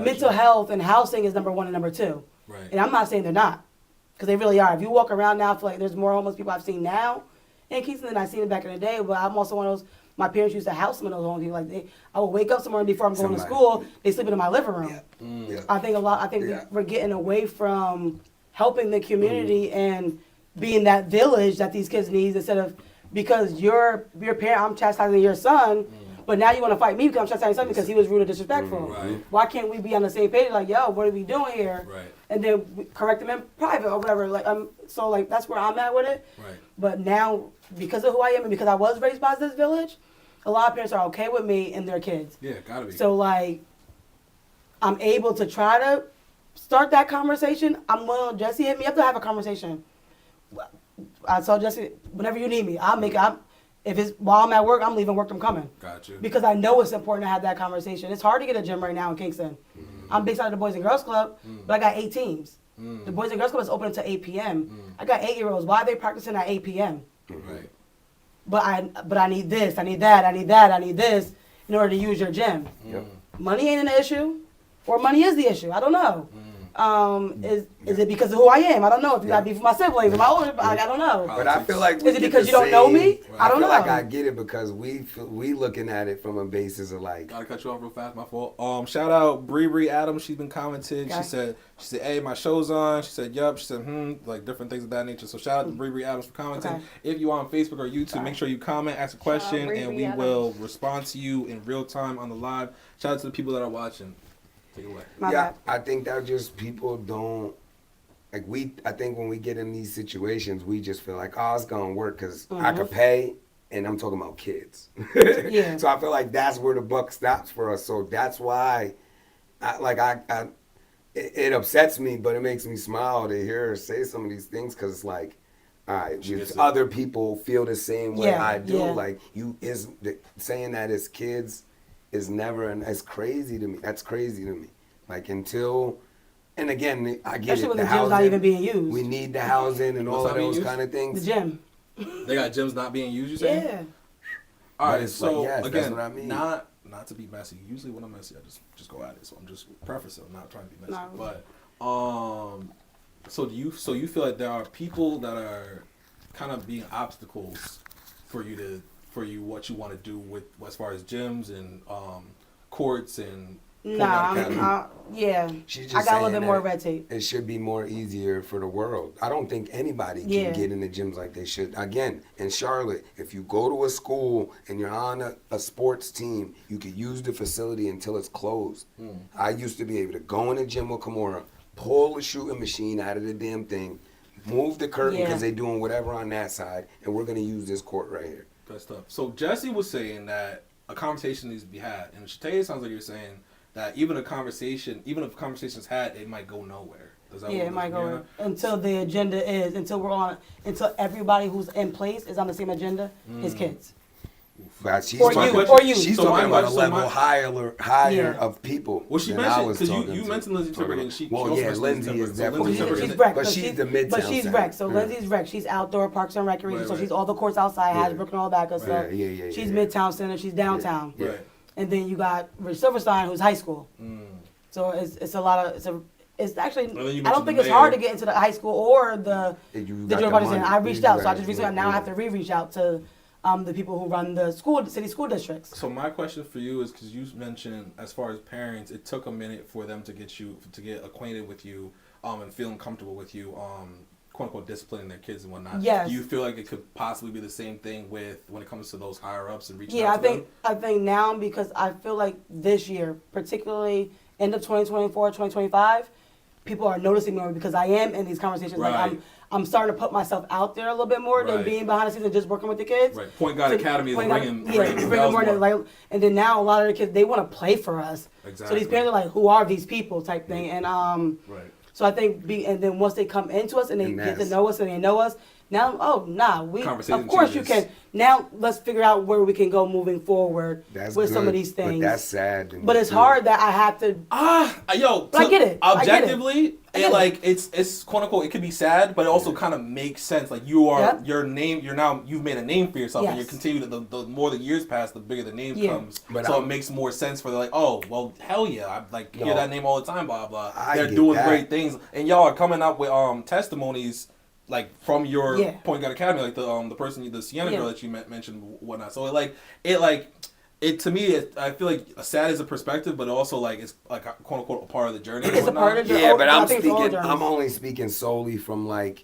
Mental health and housing is number one and number two. Right. And I'm not saying they're not, because they really are. If you walk around now, I feel like there's more homeless people I've seen now in Kingston than I've seen back in the day. But I'm also one of those. My parents used to house some of those homeless people. Like I would wake up somewhere before I'm going to school. They sleeping in my living room. Yeah. I think Yeah. we're getting away from helping the community and being that village that these kids need instead of because your parent, I'm chastising your son, but now you want to fight me because I'm chastising your son because he was rude or disrespectful. Right. Why can't we be on the same page? Like, yo, what are we doing here? Right. And then we correct them in private or whatever. Like, so like that's where I'm at with it. Right. But now, because of who I am and because I was raised by this village, a lot of parents are okay with me and their kids. Yeah, gotta be. So like, I'm able to try to start that conversation. I'm willing. Jesse hit me up to have a conversation. I told Jesse, whenever you need me, I'll make it. If it's while I'm at work, I'm leaving work. I'm coming. Got you. Because I know it's important to have that conversation. It's hard to get a gym right now in Kingston. I'm big side of the Boys and Girls Club, but I got 8 teams. The Boys and Girls Club is open until 8 p.m. I got 8-year-olds. Why are they practicing at 8 p.m.? Right. But I need this, I need that, I need that, I need this in order to use your gym. Yep. Money ain't an issue, or money is the issue. I don't know. Is it because of who I am? I don't know. If you got beef with my siblings or my older, I don't know. But I feel like we Is it get because the you don't know me? same- I don't feel know. like I get it because we looking at it from a basis of like. Gotta cut you off real fast, my fault. Shout out Bree Adams. She's been commenting. Okay. She said, hey, my show's on. She said, yup. She said, like different things of that nature. So shout out to Bree Adams for commenting. Okay. If you are on Facebook or YouTube, make sure you comment, ask a question, Bree and we Adams. will respond to you in real time on the live. Shout out to the people that are watching. Take it away. My Yeah, bad. I think that just people don't like I think when we get in these situations, we just feel like, oh, it's gonna work because I could pay, and I'm talking about kids. Yeah. So I feel like that's where the buck stops for us. So that's why, it upsets me, but it makes me smile to hear her say some of these things because it's like, all right, gets if it. other people feel the same way Yeah, I do, yeah. like saying that as kids is never, and that's crazy to me. That's crazy to me. Like until, and again, I get Especially it. when The the gym's not housing, even being used. we need the housing and What's all not of being those used? kind of The things. gym. They got gyms not being used, you saying? Yeah. All But right, it's so like, yes, that's again, what I mean. not to be messy. Usually when I'm messy, I just go at it. So I'm just preface it. I'm not trying to be messy. No. But so you feel like there are people that are kind of being obstacles for you what you want to do with as far as gyms and courts and Nah, yeah. She's just I got a saying little bit more that red tape. It should be more easier for the world. I don't think anybody can Yeah. get in the gyms like they should. Again, in Charlotte, if you go to a school and you're on a sports team, you could use the facility until it's closed. I used to be able to go in the gym with Kimura, pull the shooting machine out of the damn thing, move the curtain Yeah. because they're doing whatever on that side, and we're going to use this court right here. good stuff. So Jesse was saying that a conversation needs to be had, and Shataya sounds like you're saying that even if conversation's had, it might go nowhere. Is that Yeah, what it might go yeah. until the agenda is until everybody who's in place is on the same agenda. His kids. But she's Or talking, you, or you. She's So talking my about a question- level so higher Yeah. of people. Well, she than I mentioned was because talking you to. mentioned Lindsay Timberlake. And she Well, also yeah, mentioned Lindsay Timberlake. is So definitely Lindsay Timberlake. She's Timberlake- rec, But so she's the Midtown But she's Center. rec. So Yeah. Lindsay's rec. She's outdoor parks and recreation. Right, So right. she's all the courts outside, Yeah. Hasbrook and all that good stuff. Yeah. She's Midtown Center. She's downtown. Yeah. Right. And then you got Rich Silverstein, who's high school. So it's a lot of it's actually then you I don't mentioned think the it's hard to mayor. get into the high school or the You the got George the Washington. money. I reached out, so I Right, just recently now I have to reach out to the people who run the city school districts. So my question for you is because you mentioned as far as parents, it took a minute for them to get acquainted with you, and feeling comfortable with you, quote unquote disciplining their kids and whatnot. Yes. Do you feel like it could possibly be the same thing with when it comes to those higher ups and reaching Yeah, out to them? I think now because I feel like this year, particularly end of 2024, 2025, people are noticing more because I am in these conversations. Right. Like I'm starting to put myself out there a little bit more than Right. being behind the scenes and just working with the kids. Right. Point Guard Academy is ringing bringing bells more than, more. like, and then now a lot of the kids they want to play for us. So Exactly. these parents are like, who are these people type thing, and Right. So I think and then once they come into us and they And get to that's- know us and they know us, now we Conversation of course changes. you can. Now let's figure out where we can go moving forward That's with some of good, these things. But that's sad. to me, But it's too. hard that I have to. Yo, But I get it. I get it. Objectively, I get it. like it's quote unquote it could be sad, but it also kind of makes sense. Like you are Yep. you've made a name for yourself, and Yes. you're continuing the more the years pass, the bigger the name Yeah. comes. But So I'm- it makes more sense for like, oh well, hell yeah, I like hear No. that name all the time, blah blah. I They're get doing that. great things, and y'all are coming up with testimonies. Like from your Yeah. Point Guard Academy, like the person, the Sienna Yeah. girl that you mentioned, whatnot. So it to me, I feel like sad is a perspective, but also like it's like a, quote unquote a part of the journey. and It's a part whatnot. of the Yeah, but I I'm think it's all speaking. journeys. I'm only speaking solely from like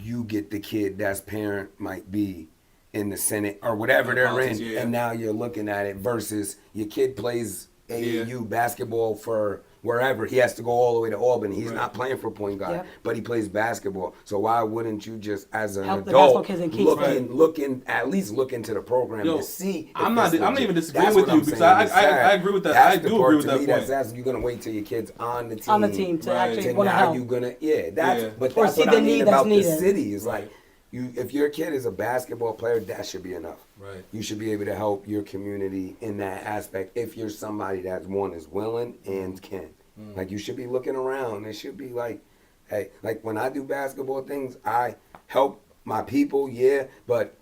you get the kid that's parent might be in the Senate or whatever they're Politics, in, yeah. and now you're looking at it versus your kid plays AAU basketball for wherever. He has to go all the way to Albany. He's Right. not playing for point guard, Yep. but he plays basketball. So why wouldn't you just, as an Help the basketball adult, kids in Keystone. at least look into the program Yo, to see? if I'm not it's even legit. disagreeing That's with what you I'm because saying. I It's sad. agree with that. That's I the do part agree with to that me point. that's asking. You're gonna wait till your kids on the team. On the team to Right. actually To want to now help. you're gonna Or that's see what the I mean need that's about the needed. city is Right. like if your kid is a basketball player, that should be enough. Right. You should be able to help your community in that aspect if you're somebody that's is willing and can. Like you should be looking around. It should be like, hey, like when I do basketball things, I help my people, yeah, but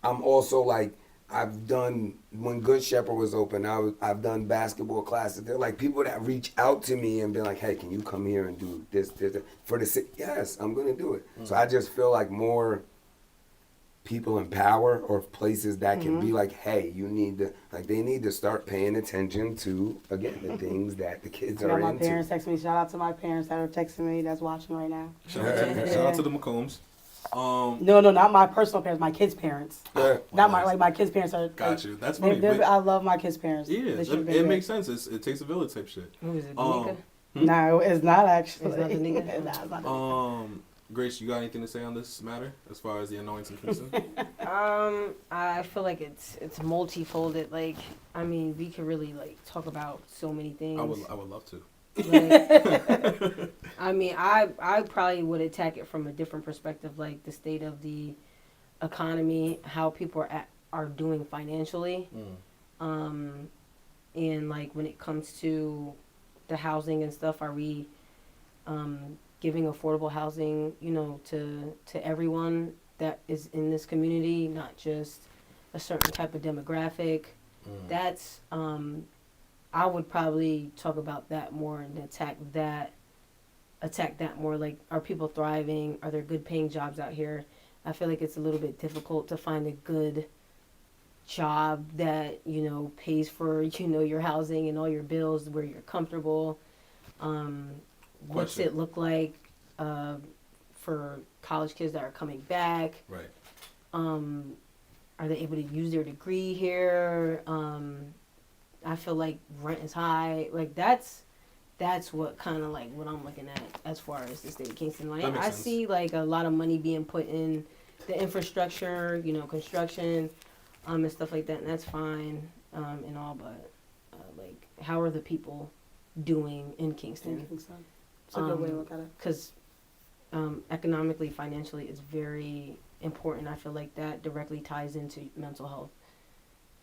I'm also like I've done, when Good Shepherd was open, I've done basketball classes. They're like people that reach out to me and be like, hey, can you come here and do this for the city? Yes, I'm going to do it. So I just feel like more people in power or places that can be like, hey, you need to, like, they need to start paying attention to, again, the things that the kids I are got my into. parents texting me. Shout out to my parents that are texting me that's watching right now. Shout out to the McCombs. No, not my personal parents, my kids' parents. Yeah. Not my kids' parents are. Got you. That's funny. I love my kids' parents. Yeah, They should've been it good. makes sense. It takes a village type shit. Who is it, Danica? No, it's not actually. It's not the nigga? Nah, it's not the nigga. Grace, you got anything to say on this matter as far as the annoyance in Kingston? I feel like it's multifolded. Like, I mean, we could really like talk about so many things. I would love to. Like, I mean, I probably would attack it from a different perspective, like the state of the economy, how people are doing financially, and like when it comes to the housing and stuff, are we giving affordable housing, to everyone that is in this community, not just a certain type of demographic? That's I would probably talk about that more and attack that more. Like, are people thriving? Are there good paying jobs out here? I feel like it's a little bit difficult to find a good job that, pays for, your housing and all your bills, where you're comfortable. What's it look like for college kids that are coming back? Right. Are they able to use their degree here? I feel like rent is high. Like, that's what kind of like what I'm looking at as far as the state of Kingston. Like, I see like a lot of money being put in the infrastructure, construction, and stuff like that, and that's fine, and all, but like, how are the people doing in Kingston? It's a good way to look at it. Because economically, financially, it's very important. I feel like that directly ties into mental health.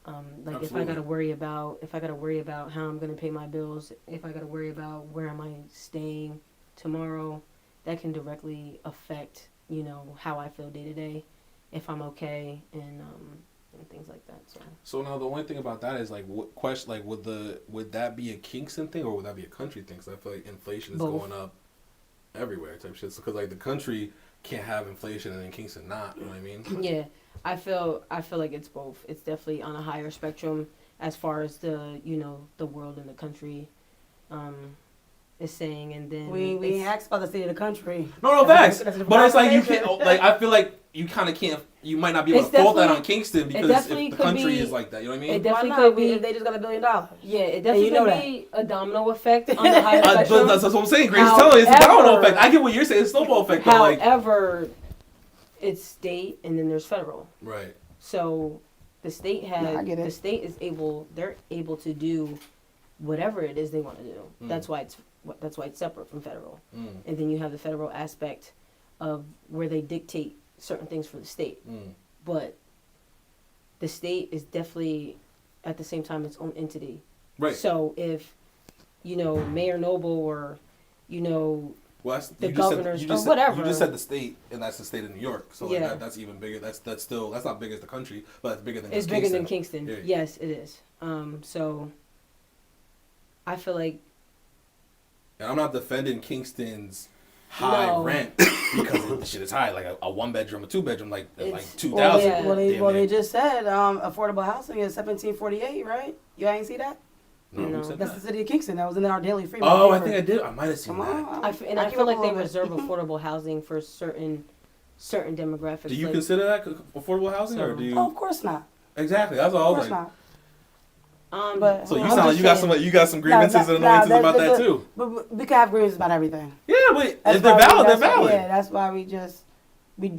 Like, Absolutely. if I gotta worry about how I'm gonna pay my bills, if I gotta worry about where am I staying tomorrow, that can directly affect, how I feel day to day, if I'm okay, and things like that. So now the only thing about that is like, what question? Like, would that be a Kingston thing or would that be a country thing? Because I feel like inflation is Both. going up everywhere type shit. Because like the country can't have inflation and then Kingston not. You know what I mean? Yeah, I feel like it's both. It's definitely on a higher spectrum as far as the the world and the country is saying, and then We ain't asked about the state of the country. No, facts. That's a But it's like you conversation. can't. Like, I feel like you kind of can't. You might not be able It's to fault that on definitely- Kingston because definitely if the could country be- is like that, you know what I mean? it definitely Why could not? be. They just got $1 billion. Yeah, it definitely you know could that. be a domino effect on the higher spectrum. That's what I'm saying. Grace is telling you, it's a domino However- effect. I get what you're saying. It's a snowball effect. But like, However, it's state and then there's federal. right. So the state has I get it. the state is able to do whatever it is they want to do. That's why it's separate from federal. And then you have the federal aspect of where they dictate certain things for the state. But the state is definitely at the same time its own entity. Right. So if Mayor Noble or Well, the governors or whatever. You just said the state, and that's the state of New York. So like Yeah. that's even bigger. That's not big as the country, but that's bigger than it's just bigger Kingston. than Kingston. Yeah. Yes, it is. So I feel like And I'm not defending Kingston's high No. rent because the shit is high. Like a 1-bedroom, a 2-bedroom, like It's- 2,000. yeah. They just said affordable housing is $17.48, right? You ain't see that? No, who No. said That's that? the city of Kingston. That was in our daily free. Oh, I paper. think I did. I might have seen Come that. on. I keep feel like up they a little reserve bit. affordable housing for certain demographics. Do you like, consider that affordable housing, or do you? Oh, of course not. Exactly. That's all I Of was course like. not. But So you I'm sound like just you got saying. some grievances and annoyances about that too. But we can have grievances about everything. Yeah, but That's if they're why we- valid, they're that's why- valid. Yeah, that's why we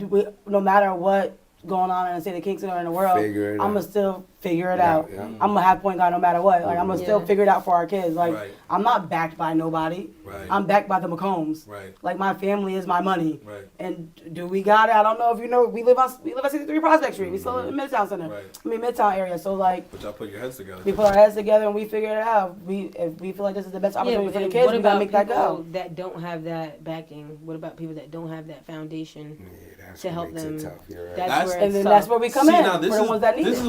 no matter what going on in the state of Kingston or in the world, Figure it I'm gonna out. still figure it Yeah, out. yeah. I'm gonna have point guard no matter what. Like I'm gonna still Yeah. figure it out for our kids. Like Right. I'm not backed by nobody. Right. I'm backed by the McCombs. Right. Like my family is my money. Right. And do we got it? I don't know if you know. We live on 63 Prospect Street. We still live in Midtown Center. Right. I mean Midtown area. So like But y'all put your heads together. we put our heads together and we figure it out. If we feel like this is the best opportunity for the and kids, what we gotta about make that people go. that don't have that backing? What about people that don't have that foundation? Yeah, that's To what help makes them. it tough. You're right. That's where And it's then tough. that's where we come in now, for the ones that need this it. is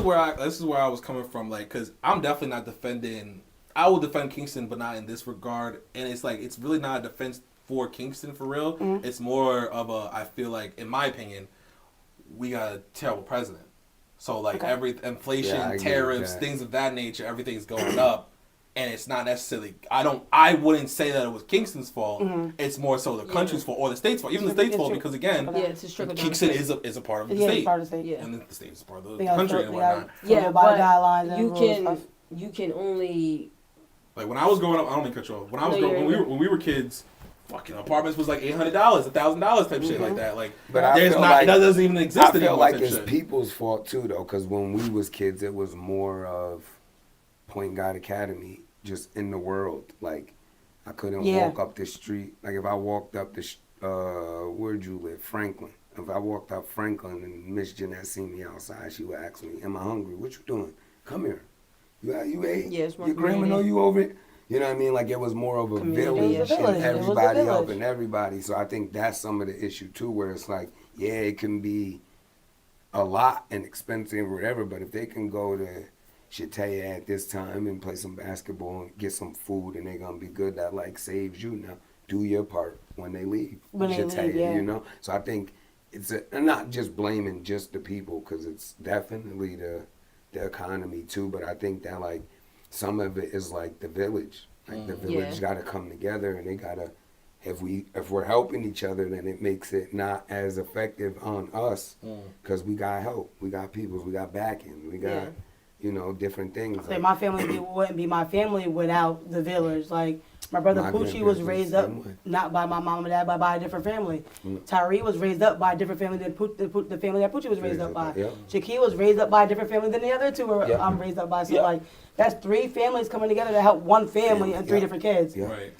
where I was coming from, like, because I'm definitely not defending. I will defend Kingston, but not in this regard. And it's like it's really not a defense for Kingston for real. Mm-hmm. It's more of a. I feel like, in my opinion, we got a terrible president. So like Okay. every inflation, Yeah, I get tariffs, that. things of that nature, everything's going up. And it's not necessarily. I wouldn't say that it was Kingston's fault. It's more so the country's fault or the state's fault, even the state's fault, because again, Yeah, it's a struggle. Kingston is a part of the Yeah, state, it's part of the state. Yeah. and then the state is part of the They gotta country follow- and they gotta whatnot. follow Yeah, by the but guidelines and you rules can stuff. you can only Like when I was growing up, I don't mean control. When I was No, growing, you're- when we were kids, fucking apartments was like $800, $1,000 type shit like that. Like, But I there's feel not like- that doesn't even exist I feel anymore. like type it's shit. people's fault too, though, because when we was kids, it was more of Point Guard Academy just in the world. Like, I couldn't Yeah. walk up the street. Like, if I walked up where'd you live? Franklin. If I walked up Franklin and Miss Jeanette seen me outside, she would ask me, "Am I hungry? What you doing? Come here. You ate? Yeah, it's more Your grandma know community. you over it?" You know what I mean? Like, it was more of a Community, village, yeah. It was a and village. It was a everybody village. helping everybody. So I think that's some of the issue too, where it's like, yeah, it can be a lot and expensive or whatever, but if they can go to Shataya at this time and play some basketball and get some food and they're gonna be good, that like saves you. Now do your part when they leave. When they Shataya, leave, yeah. you know. So I think I'm not just blaming just the people, because it's definitely the economy too, but I think that like some of it is like the village. Like the village Yeah. gotta come together, and they gotta, if we're helping each other, then it makes it not as effective on us, because we got help, we got peoples, we got backing, we got Yeah. different things. Say my family wouldn't be my family without the village. Like my brother My Poochie was grandparents was raised the up same way. not by my mom and dad, but by a different family. Tyree was raised up by a different family than the family that Poochie was raised up by. Yeah. Shaquille was raised up by a different family than the other two were Yeah. raised up by. So Yeah. like that's three families coming together to help one family and three Yeah. different kids. Yeah. Right.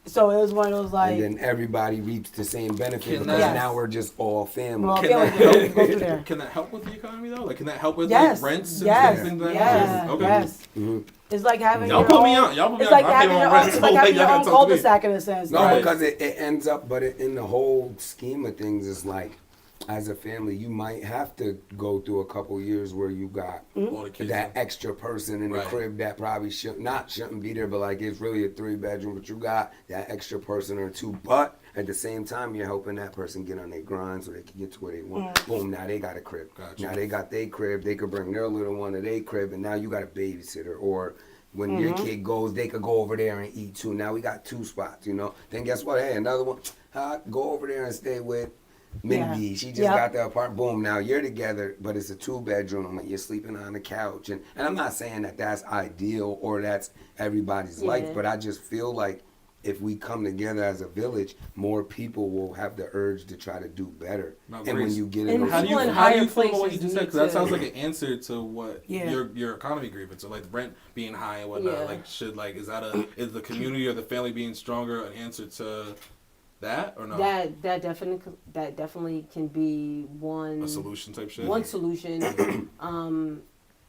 So it was one of those like And then everybody reaps the same benefit, Can because that- now we're just all family. Well, Can family that, can go through there. can that help with the economy though? Like, can that help with Yes, like rents and yes, things like yes, that? Okay. yes. Mhm. It's like having Y'all your put own, me on. Y'all put me it's on. like I pay having my your rent, own, it's so like y'all having your gotta own talk to me. cul-de-sac in a sense. No, Right. because it ends up, but in the whole scheme of things, it's like, as a family, you might have to go through a couple years where you got All the kids. that extra person in the Right. crib that probably shouldn't be there, but like it's really a 3-bedroom, but you got that extra person or two. But at the same time, you're helping that person get on their grind so they can get to where they want. Boom, now they got a crib. Gotcha. Now they got their crib. They could bring their little one to their crib, and now you got a babysitter. Or when your kid goes, they could go over there and eat too. Now we got 2 spots, you know. Then guess what? Hey, another one. Go over there and stay with Mindy. Yeah. She just Yep. got the apartment. Boom. Now you're together, but it's a 2-bedroom. You're sleeping on the couch, and I'm not saying that that's ideal or that's everybody's life, Yeah. but I just feel like if we come together as a village, more people will have the urge to try to do better. No, And when Grace, you get And in those How do you People in how do higher you feel about what you places just said? need Because that to- sounds like an answer to what Yeah. your economy grievance, or like rent being high and whatnot. Yeah. Like, is the community or the family being stronger an answer to that or no? that definitely can be one A solution type shit. one solution.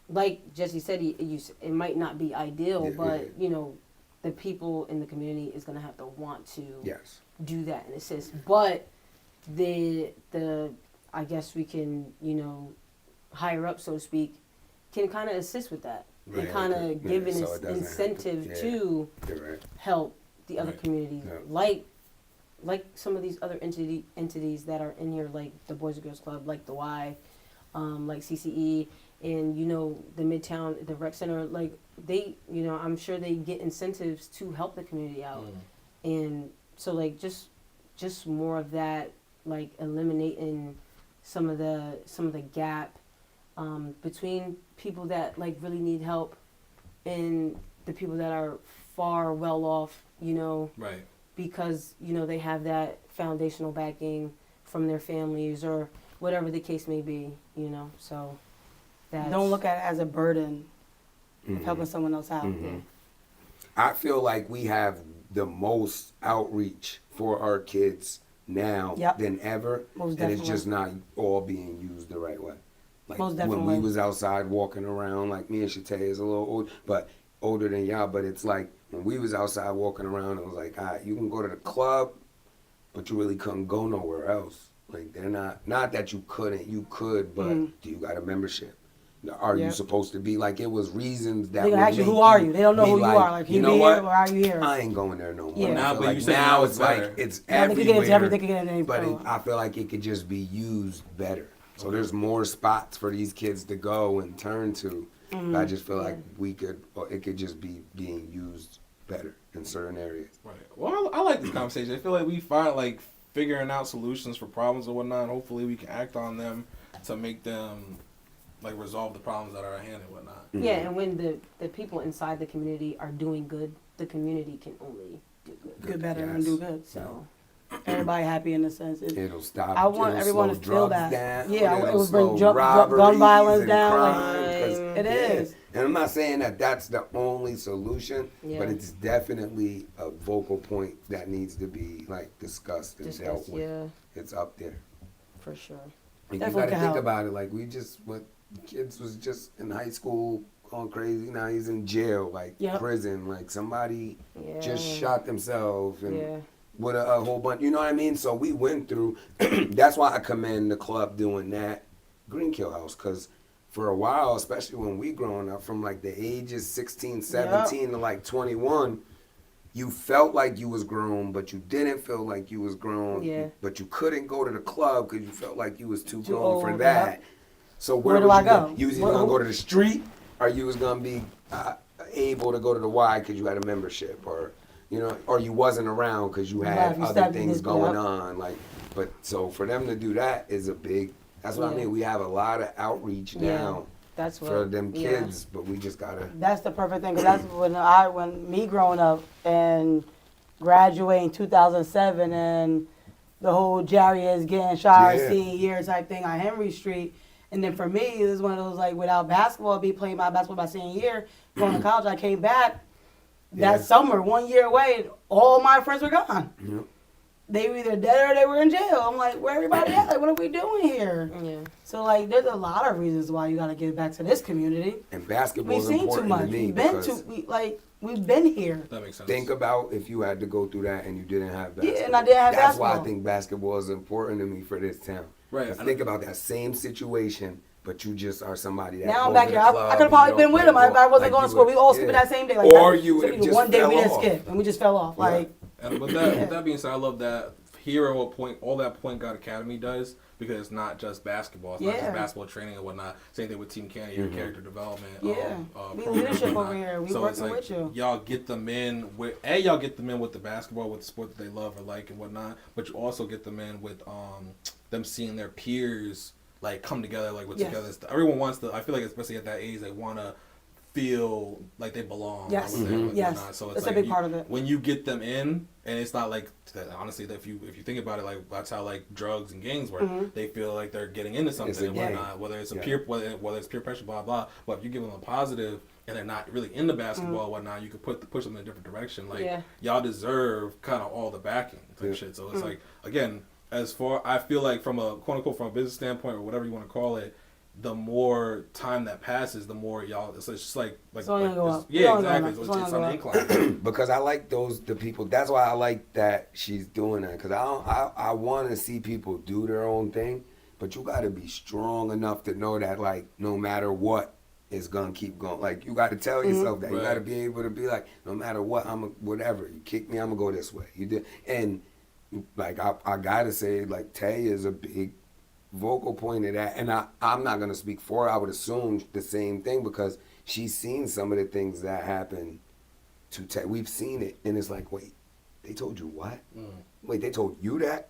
Like Jesse said, it might not be ideal, Yeah, but yeah. you know, the people in the community is gonna have to want to yes. do that and assist. But the I guess we can, you know, higher up, so to speak, can kind of assist with that Right, and kind okay. of give Yeah, an so it doesn't have to- incentive yeah. to You're right. help the other Right. communities, Yeah. like some of these other entities that are in here, like the Boys and Girls Club, like the Y, like CCE, and you know the Midtown, the rec center. Like they, you know, I'm sure they get incentives to help the community out, and so like just more of that, like eliminating some of the gap between people that like really need help and the people that are far well off, you know, Right. because you know they have that foundational backing from their families or whatever the case may be, you know. So Don't look at it as a burden of helping someone else out. Mm-hmm. I feel like we have the most outreach for our kids now than ever, Most and it's definitely. just not all being used the right way. Like Most when we definitely. was outside walking around, like me and Shatay is a little old, but older than y'all. But it's like when we was outside walking around, it was like, all right, you can go to the club, but you really couldn't go nowhere else. Like they're not that you couldn't, you could, but do you got a membership? Are you supposed to be like? It was reasons that They would gonna ask you, make who are you? They don't know be who you are. Like, you you know be what? here or are you here? I ain't going there no more. Yeah. I Now, feel but like you say now now it's it's like better. it's Now they can get into everywhere. everything, they can get into But anything. I feel like it could just be used better. So there's more spots for these kids to go and turn to. I just feel like it could just be being used better in certain areas. Right. Well, I like this conversation. I feel like we find like figuring out solutions for problems and whatnot. And hopefully, we can act on them to make them like resolve the problems that are at hand and whatnot. Yeah, and when the people inside the community are doing good, the community can only do good. Good better and Yes. do good. So Everybody happy in a sense. It'll stop. I want it'll everyone slow to feel drugs that. Down, Yeah, it it'll would bring slow gun robberies violence and down, like, crime, 'cause- it is. And I'm not saying that that's the only solution, Yeah. but it's definitely a vocal point that needs to be like discussed and dealt discuss, with. yeah, It's up there. for sure. And you Definitely got to can think help. about it. Like kids was just in high school going crazy. Now he's in jail, like Yep. prison. Like somebody Yeah. just shot themselves and Yeah. with a whole bunch. You know what I mean? So we went through. That's why I commend the club doing that Green Kill House, because for a while, especially when we growing up, from like the ages 16, 17 to like 21. You felt like you was grown, but you didn't feel like you was grown. Yeah. But you couldn't go to the club because you felt like you was too grown old, for yeah. that. So Where do was I you go? gonna- You was either gonna go to the street, or you was gonna be able to go to the Y because you had a membership, or or you wasn't around because you had Right, you other stepped things this going up. on. Like, but so for them to do that is a big. That's what I Yeah. mean. We have a lot of outreach Yeah. now That's what for them yeah. kids, but we just gotta. That's the perfect thing, because that's when me growing up and graduating 2007 and the whole Jerry is getting shot Yeah. senior year type thing on Henry Street. And then for me, it was one of those, like, without basketball, I'd be playing my basketball my senior year, going to college. I came back Yeah. that summer, 1 year away, and all my friends were gone. Yep. They were either dead or they were in jail. I'm like, where everybody at? Like, what are we doing here? Yeah. So, like, there's a lot of reasons why you got to give back to this community. And basketball We've is seen too important much. to me We've been because we've been here. That makes sense. think about if you had to go through that and you didn't have basketball. Yeah, and I didn't have That's why I basketball. think basketball is important to me for this town. Right. 'Cause think about that same situation, but you just are somebody that. Now I'm goes back to here. the I club could have and probably you been don't with play him if I ball. wasn't Like going to you school. would- We all skipping yeah. that same day. Like Or that. you So would just one day fell we didn't off. skip and we just fell off. Yeah. Like And with that being said, I love that hearing what all that Point Guard Academy does, because it's not just basketball. It's not Yeah. just basketball training and whatnot. Same thing with Team Canada, your character development. Yeah. We program leadership and whatnot. over here. We so working it's like, with you. Y'all get them in with y'all get them in with the basketball, with the sport that they love or like and whatnot. But you also get them in with them seeing their peers like come together, like with Yes. together. Everyone wants to. I feel like especially at that age, they want to feel like they belong. Yes. or whatever, Yes. whatnot. So it's That's a like big part of it. when you get them in, and it's not like honestly, if you think about it, like that's how like drugs and gangs work. Mm-hmm. They feel like they're getting into It's something a and gang. whatnot. Whether it's a Yeah. whether it's peer pressure, blah blah. But if you give them a positive and they're not really into basketball and whatnot, you could push them in a different direction. Like Yeah. y'all deserve kind of all the backing type Yeah. shit. So it's like again, as far I feel like from a quote unquote from a business standpoint or whatever you want to call it. The more time that passes, the more y'all. So it's just like It's only gonna go up. It's yeah, only going exactly. up. So It's it's on only the gonna incline. Because I like the people. That's why I like that she's doing that. Because I want to see people do their own thing, but you got to be strong enough to know that like no matter what, it's gonna keep going. Like you got to tell yourself that you got to Right. be able to be like no matter what, whatever you kick me, I'm gonna go this way. You did, and like I gotta say like Tay is a big vocal point of that, and I'm not gonna speak for her. I would assume the same thing because she's seen some of the things that happen to Tay. We've seen it, and it's like, wait, they told you what? Wait, they told you that?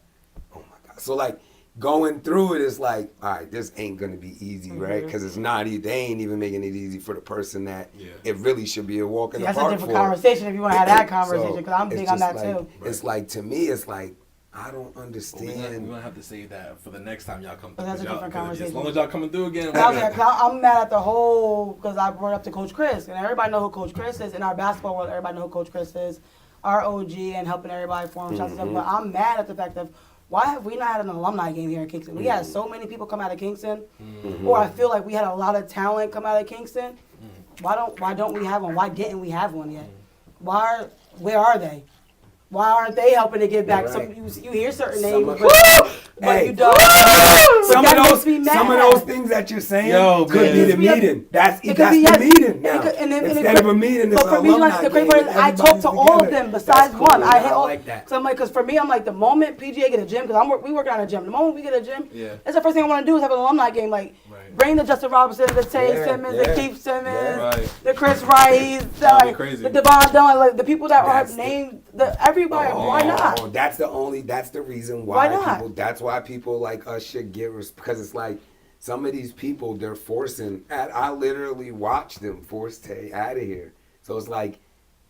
Oh my God! So like going through it is like, all right, this ain't gonna be easy, right? Because it's not. They ain't even making it easy for the person that it really should be a walk in the that's park a different for. conversation if you want to have that So, conversation, because I'm it's big on just that like, too. It's like to me, it's like I don't We're understand. gonna have to save that for the next time y'all come through. But that's a 'cause different y'all- conversation. As long as y'all coming through again. I'm mad at the whole, because I brought up to Coach Chris, and everybody know who Coach Chris is. In our basketball world, everybody know who Coach Chris is, our OG, and helping everybody form shots and stuff. But I'm mad at the fact of, why have we not had an alumni game here in Kingston? We had so many people come out of Kingston, or I feel like we had a lot of talent come out of Kingston. Why don't we have one? Why didn't we have one yet? Where are they? Why aren't they helping to give back? Right. You hear certain names, but Hey, you don't. some that of makes me mad. those things that you're saying could be man. the meeting. That's It could the be, yes. meeting now. And Instead of a meeting, it's but for an me, like alumni the crazy game part is, and I talk to everybody's all of together. them besides That's cool. one. I hit I all. like that. So I'm like, because for me, I'm like, the moment PGA get a gym, because we working on a gym. The moment we get a gym, that's the first thing I want to do is have an alumni game. Like, bring the Justin Robinson, the Tay Simmons, the Keith Simmons, the Chris Rice, the Devon Dunn, like the people that are named, everybody. Why not? That's the reason Why why not? people. That's why people like us should get because it's like some of these people they're forcing. I literally watched them force Tay out of here. So it's like,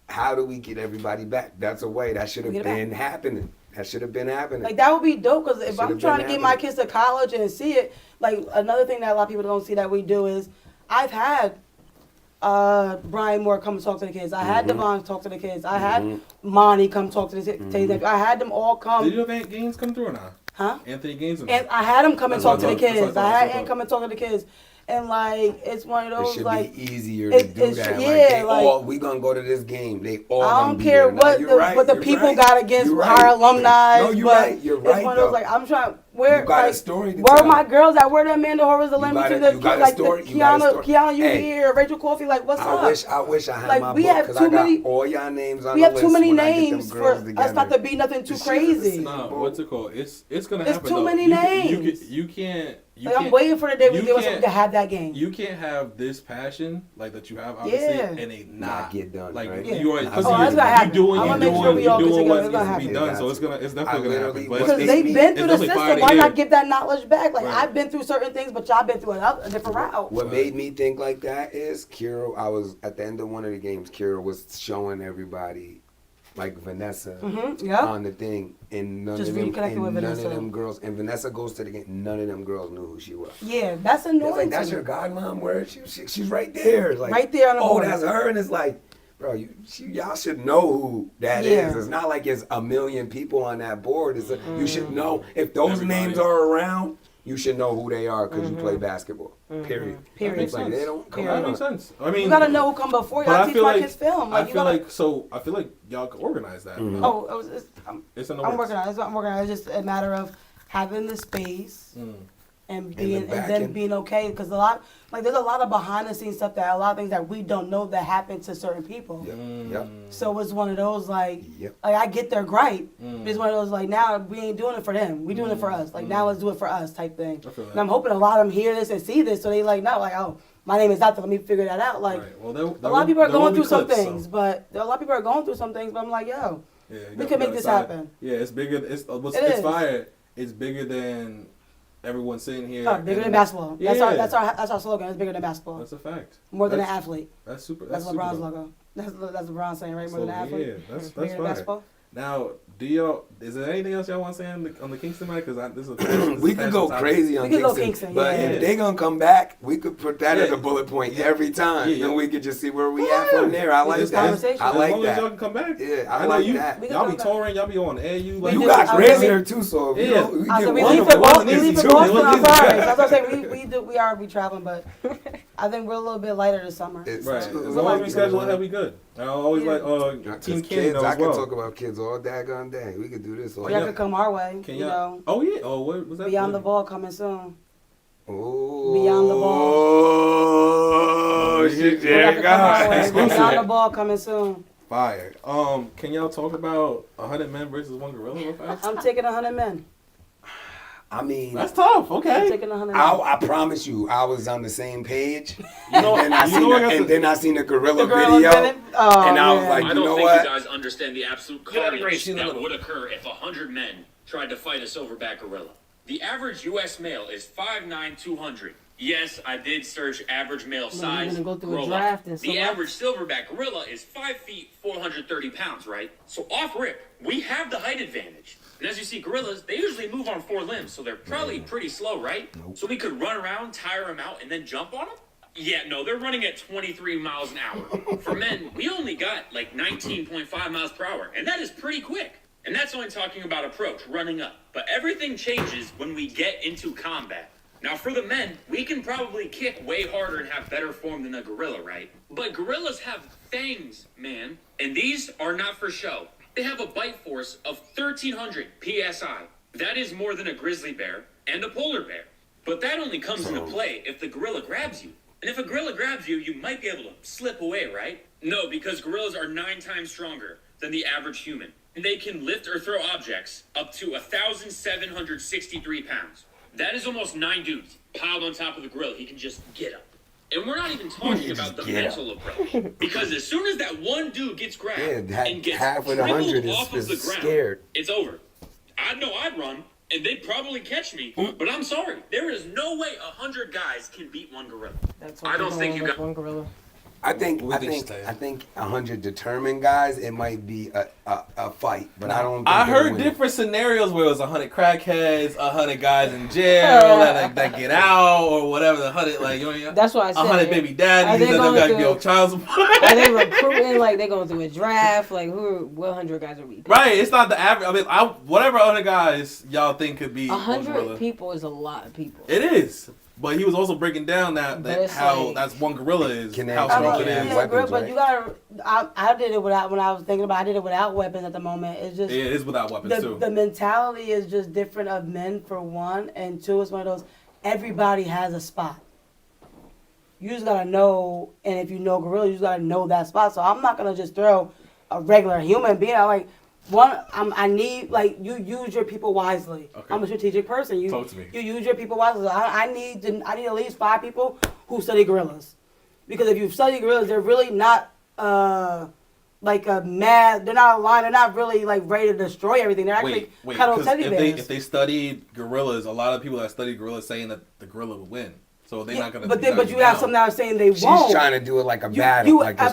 how do we get everybody back? That's a way that should have been happening. That should have been happening. Like, that would be dope, because if I'm Should've trying to been get my happening. kids to college and see it, like, another thing that a lot of people don't see that we do is, I've had Brian Moore come talk to the kids. I had Devon talk to the kids. I had Monty come talk to the kids. I had them all come. Did you have Ant Gaines come through or not? Huh? Anthony Gaines? And I had him come and talk to the That's what I kids. thought. I had That's what I Ant come and talk to the kids. And, like, it's one of It those, should like, be easier to do that. yeah, We gonna go to this game. They all. I gonna don't be care there. what the people got against our alumni. No, you're but right. You're it's right. one of those, like, I'm trying. Where, You got a like, story to where are tell. my girls at? Where the Amanda Horvers, the Lemmy, you got a like story. the You got a story. Kiana, you Hey, here? Rachel Coffey, like, what's up? I wish I had Like, my we book have because too I got many- all y'all names on We the have list too many when I get them names for girls us together. not to be nothing too This shit is crazy. No, what's it called? It's gonna It's happen. too though. many You names. can't. Like, I'm waiting for the day we you give us can't- something to have that game. You can't have this passion like that you have obviously Yeah. and a Not get done, like right? you are Yeah. because Oh, that's gonna happen. doing I'm gonna make sure we all get doing what together. It's needs gonna to be happen. done. So it's definitely gonna literally happen. was- Because it's they've me- been through it's the definitely fire system. to Why hear. not give that knowledge back? Like, Right. I've been through certain things, but y'all been through a different route. What made me think like that is Kira. I was at the end of one of the games. Kira was showing everybody, like Vanessa, Yeah. on the thing, and none Just of them, reconnecting with none Vanessa. of them girls. And Vanessa goes to the game. None of them girls knew who she was. Yeah, that's It's annoying. like, that's to your me. godmom. Where is she? She's right there. Like, Right there on the oh, board. that's her. And it's like, bro, y'all should know who that Yeah. is. It's not like it's a million people on that board. You should know if those Everybody. names are around. You should know who they are because you play basketball. Period. Period. It's like they don't come That out. makes sense. I mean, You gotta know who come before you. but I I teach feel my like kids film. I Like, you feel gotta, like y'all can organize that. Oh, It's in the I'm works. working on it. It's what I'm working on it. It's just a matter of having the space and the then backing. being okay. Because there's a lot of behind the scenes stuff that a lot of things that we don't know that happen to certain people. Yep. So it's one of those like Yep. I get their gripe. But it's one of those like, now we ain't doing it for them. We doing it for us. Like, now let's do it for us type thing. I feel that. And I'm hoping a lot of them hear this and see this, so they like, no, like, oh, my name is out there. Let me figure that out. Like, Right. Well, a lot of people are going through some things, but a lot of people are going through some things. But I'm like, yo, Yeah, we can make this happen. Yeah, it's bigger. It's It is. fire. It's bigger than everyone sitting here. Bigger and- than basketball. Yeah. That's our slogan. It's bigger than basketball. That's a fact. More than an That's- athlete. That's super. That's super LeBron's dope. logo. That's LeBron saying, right? More than an So, athlete. yeah, that's Bigger than fire. basketball. Now, is there anything else y'all want to say on the Kingston match? Because this is We could go crazy on We could go Kingston, Kingston, but yeah. if they gonna come back, we could put that as Yeah. a bullet point every time, Yeah. and we could just see where we at from there. I like This that. conversation. I As like long as y'all that. can come back. Yeah, I know like you. that. We can Y'all come be back. touring. Y'all be on air. You like You do. got I Grizz really- here too, so if you Yeah. know, we I get said we one leave of for them. Boston. easy We leave for too. Boston. It was I'm easy. sorry. That's what I'm saying. We are traveling, but I think we're a little bit lighter this summer. It's Right. As too long as we light, schedule you it, know. that'll be good. I always Yeah. like Not Team just King kids. though I as can well. talk about kids all daggone day. We could do this all Or y'all day. could come our way. Can You y'all? know, Oh yeah. Oh, what was that? Beyond the Ball coming soon. Oh, Beyond the Ball. Oh, shit, Y'all there could come our way. Exclusive. Beyond the Ball coming soon. Fire. Can y'all talk about 100 men versus one gorilla real fast? I'm taking 100 men. I mean, That's tough. I'm Okay. taking 100 men. I promise you, I was on the same page. You know, And then I you seen know I the, got and to- then I seen the gorilla The gorilla video, minute? Oh, and I was man. like, I you don't know think what? you guys understand the absolute Get out of carnage Gracie, that little- would occur if 100 men tried to fight a silverback gorilla. The average U.S. male is 5'9", 200. Yes, I did search average male Well, size. you're gonna go through a grow draft up. and The select? average silverback gorilla is 5 feet, 430 pounds, right? So off rip, we have the height advantage. And as you see, gorillas, they usually move on 4 limbs, so they're probably pretty slow, right? So we could run around, tire them out, and then jump on them? Yeah, no, they're running at 23 miles an hour. For men, we only got like 19.5 miles per hour, and that is pretty quick. And that's only talking about approach, running up. But everything changes when we get into combat. Now, for the men, we can probably kick way harder and have better form than a gorilla, right? But gorillas have fangs, man. And these are not for show. They have a bite force of 1,300 PSI. That is more than a grizzly bear and a polar bear. But that only comes into play if the gorilla grabs you. And if a gorilla grabs you, you might be able to slip away, right? No, because gorillas are 9 times stronger than the average human. And they can lift or throw objects up to 1,763 pounds. That is almost 9 dudes piled on top of the gorilla. He can just get up. And we're not even talking about the mental approach. Because as soon as that one dude gets grabbed and gets half of the 100 trickled off of the is ground, scared. it's over. I know I'd run, and they'd probably catch me. But I'm sorry. There is no way 100 guys can beat one gorilla. That's I don't think you got... one gorilla. I think 100 determined guys, it might be a fight, but I don't think I they'll heard win. different scenarios where it was 100 crackheads, 100 guys in jail that get out, or whatever. 100 like you know, That's why I said 100 baby daddies that got to be on child support. Are they recruiting? Like they going through a draft? Like what 100 guys are we? Right, it's not the average. I mean, whatever 100 guys y'all think could be 100 people is a lot of people. It is. But he was also breaking down But how like, that's one gorilla is. Can they how have strong it weapons? is. Weapons, but right? you gotta. I did it without. When I was thinking about, I did it without weapons at the moment. It's just Yeah, it is without weapons too. the mentality is just different of men for one, and two, it's one of those. Everybody has a spot. You just gotta know, and if you know gorilla, you just gotta know that spot. So I'm not gonna just throw a regular human being. I need like you use your people wisely. Okay. I'm a strategic person. You Talk to me. you use your people wisely. I need at least 5 people who study gorillas, because if you study gorillas, they're really not like a mad. They're not aligned. They're not really like ready to destroy everything. They're actually Wait, cuddle 'cause teddy bears. if they studied gorillas, a lot of people that study gorillas saying that the gorilla would win. So they're not gonna. But you have some that are saying they She's won't. trying to do it like a battle, like a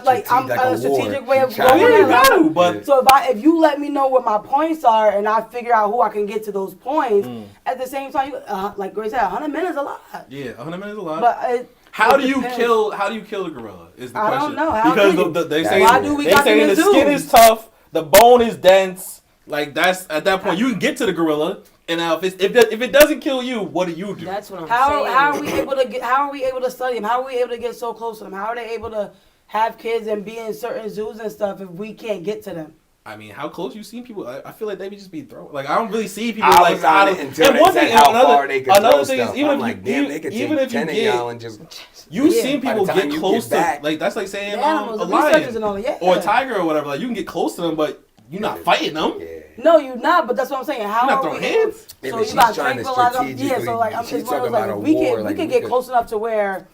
strategic way of She's trying going to at do it. that. battle, but So if you let me know what my points are and I figure out who I can get to those points, at the same time, like Grace said, 100 men is a lot. yeah, 100 minutes is a lot. But how it do you depends. kill the gorilla? Is the I question. don't know. How Because do you? they say Why do we they got say them in the skin zoos? is tough, the bone is dense. Like that's at that point you can get to the gorilla. And now if it doesn't kill you, what do you do? That's what I'm How saying. are we able to get? How are we able to study them? How are we able to get so close to them? How are they able to have kids and be in certain zoos and stuff if we can't get to them? I mean, how close you seen people? I feel like they be just be throwing. Like I don't really see people I like was on it until and they one said thing, how another, far they could another throw thing stuff. is even I'm if like, you damn, they could even take if you 10 of y'all and just... you've Yeah. seen By people the time get you close get to back- like that's like saying The animals, a the researchers lion and all that, yeah. or a tiger or whatever. Like you can get close to them, but you're not fighting them. Yeah. No, you're not. But that's what I'm saying. How You're not are throwing we? hands. Yeah, So but you she's got trying to tranquilize them. Yeah. strategically- So like I'm she's just one of talking those, about like, a we war, can like, we get could- close enough to where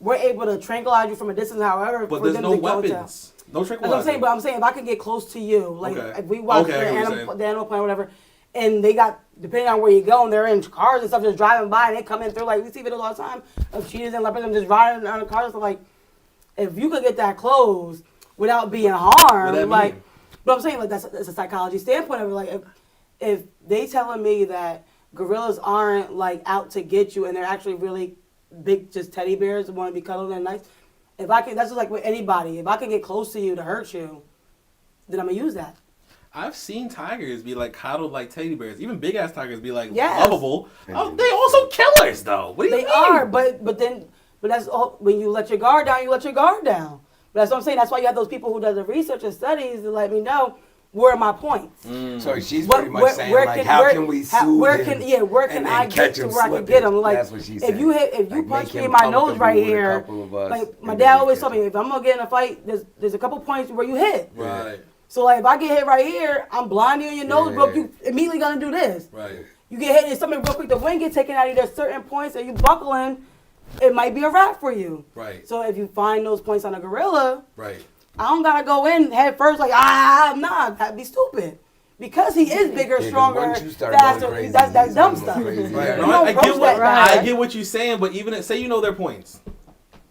we're able to tranquilize you from a distance. However, But for there's them no to go to- weapons. No That's tranquilizer. what I'm saying. But I'm saying if I can get close to you, like Okay. if we watch Okay, I get what you're the Animal Planet, whatever, and they got, depending on where you go, and they're in cars and stuff just driving by and they come in through, like we see videos all the time of cheetahs and leopards and just riding on the cars. So like, if you could get that close without being harmed, that like, mean? but I'm saying like that's a psychology standpoint of it. Like if they telling me that gorillas aren't like out to get you and they're actually really big, just teddy bears that want to be cuddled and nice. If I can, that's just like with anybody. If I can get close to you to hurt you, then I'm gonna use that. I've seen tigers be like coddled like teddy bears. Even big ass tigers be like Yes. lovable. Oh, they also killers though. What do you They mean? are, but that's all, when you let your guard down, you let your guard down. But that's what I'm saying. That's why you have those people who does the research and studies to let me know where are my points. So she's What- pretty much saying, like, how can we soothe where him can and I then get catch to him where I can slipping? get him? Like That's what she's if you saying. if you Like, punch make me him in my nose comfortable right with a here, couple of us, like my and dad then always catch told me, him. if I'm gonna get in a fight, there's a couple points where you hit. Right. So like if I get hit right here, I'm blinding you in your nose, Yeah. bro. You immediately gonna do this. Right. You get hit and something real quick, the wind get taken out of you. There's certain points that you buckling, it might be a wrap for you. Right. So if you find those points on a gorilla, Right. I don't gotta go in head first like nah, that'd be stupid. Because he is bigger, 'cause stronger, once you start faster. going crazy, That's he's dumb gonna stuff. go crazy. You Right. don't No, I approach get what that. I get what you're saying, but even say you know their points.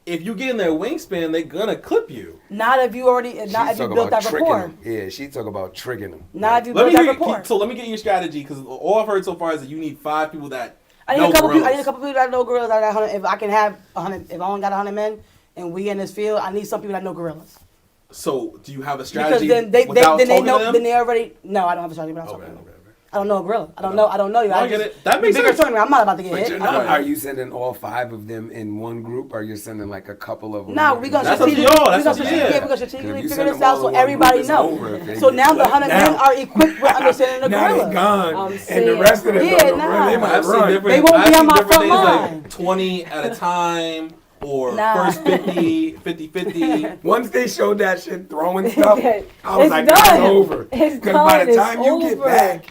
If you get in their wingspan, they're gonna clip you. Not if you already, not if you built that rapport. Yeah, she talk about triggering them. Not if you Let built me that hear, rapport. so let me get your strategy because all I've heard so far is that you need 5 people that I need know a couple people. I gorillas. need a couple people that know gorillas. If I can have 100, if I only got 100 men, and we in this field, I need some people that know gorillas. So do you have a Because strategy then they without then they talking know. to them? Then they already. No, I don't have a strategy. But I'm Okay, talking to them. okay. I don't know a gorilla. I don't know you. No, I get just- it. That makes bigger, sense. stronger. I'm not about to get But hit. you're I don't not, know. are you sending all 5 of them in one group, or you're sending like a couple of them? No, we gonna That's up to strategically, y'all. That's we gonna up to you. strategically, we gonna If strategically you figure send this them all out so in one everybody group, it's knows. over if they So get now the split. 100 men are equipped with understanding the Now gorilla. they gone, I'm and the saying- rest of them Yeah, don't know nah. where they might I've seen run. different. They won't I've be on seen my different front things line. like 20 at a time or Nah. first 50. Once they showed that shit throwing stuff, I was It's like, done. "That's over." It's Because by done. the It's time you get over. back,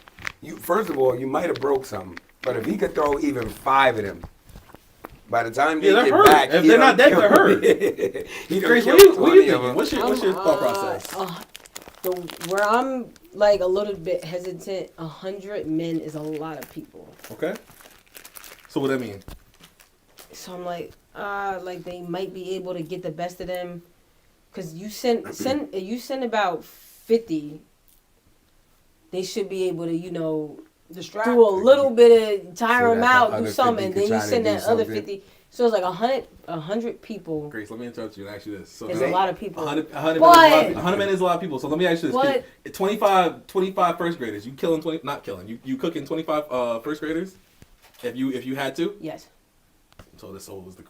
You first of all, you might have broke something, but if he could throw even 5 of them, by the time they Yeah, they're get hurt. back, If he they're done not dead, they're killed- hurt. he done Grace, killed what are you 20 of thinking? them. What's your thought process? Where I'm like a little bit hesitant, 100 men is a lot of people. Okay. So what that mean? So I'm like they might be able to get the best of them, cause you send about 50. They should be able to Distract. do a little bit of tire So them that the out, do other something, 50 and could then you try to send do that other something. 50. So it's like 100 people. Grace, let me interrupt you and ask you this. So It's now- a lot of people. 100 But- men is a lot of people. So let me ask you this. But- 25 first graders. You killing 20? Not killing. You cooking 25 first graders? If you had to. Yes. So this whole was the.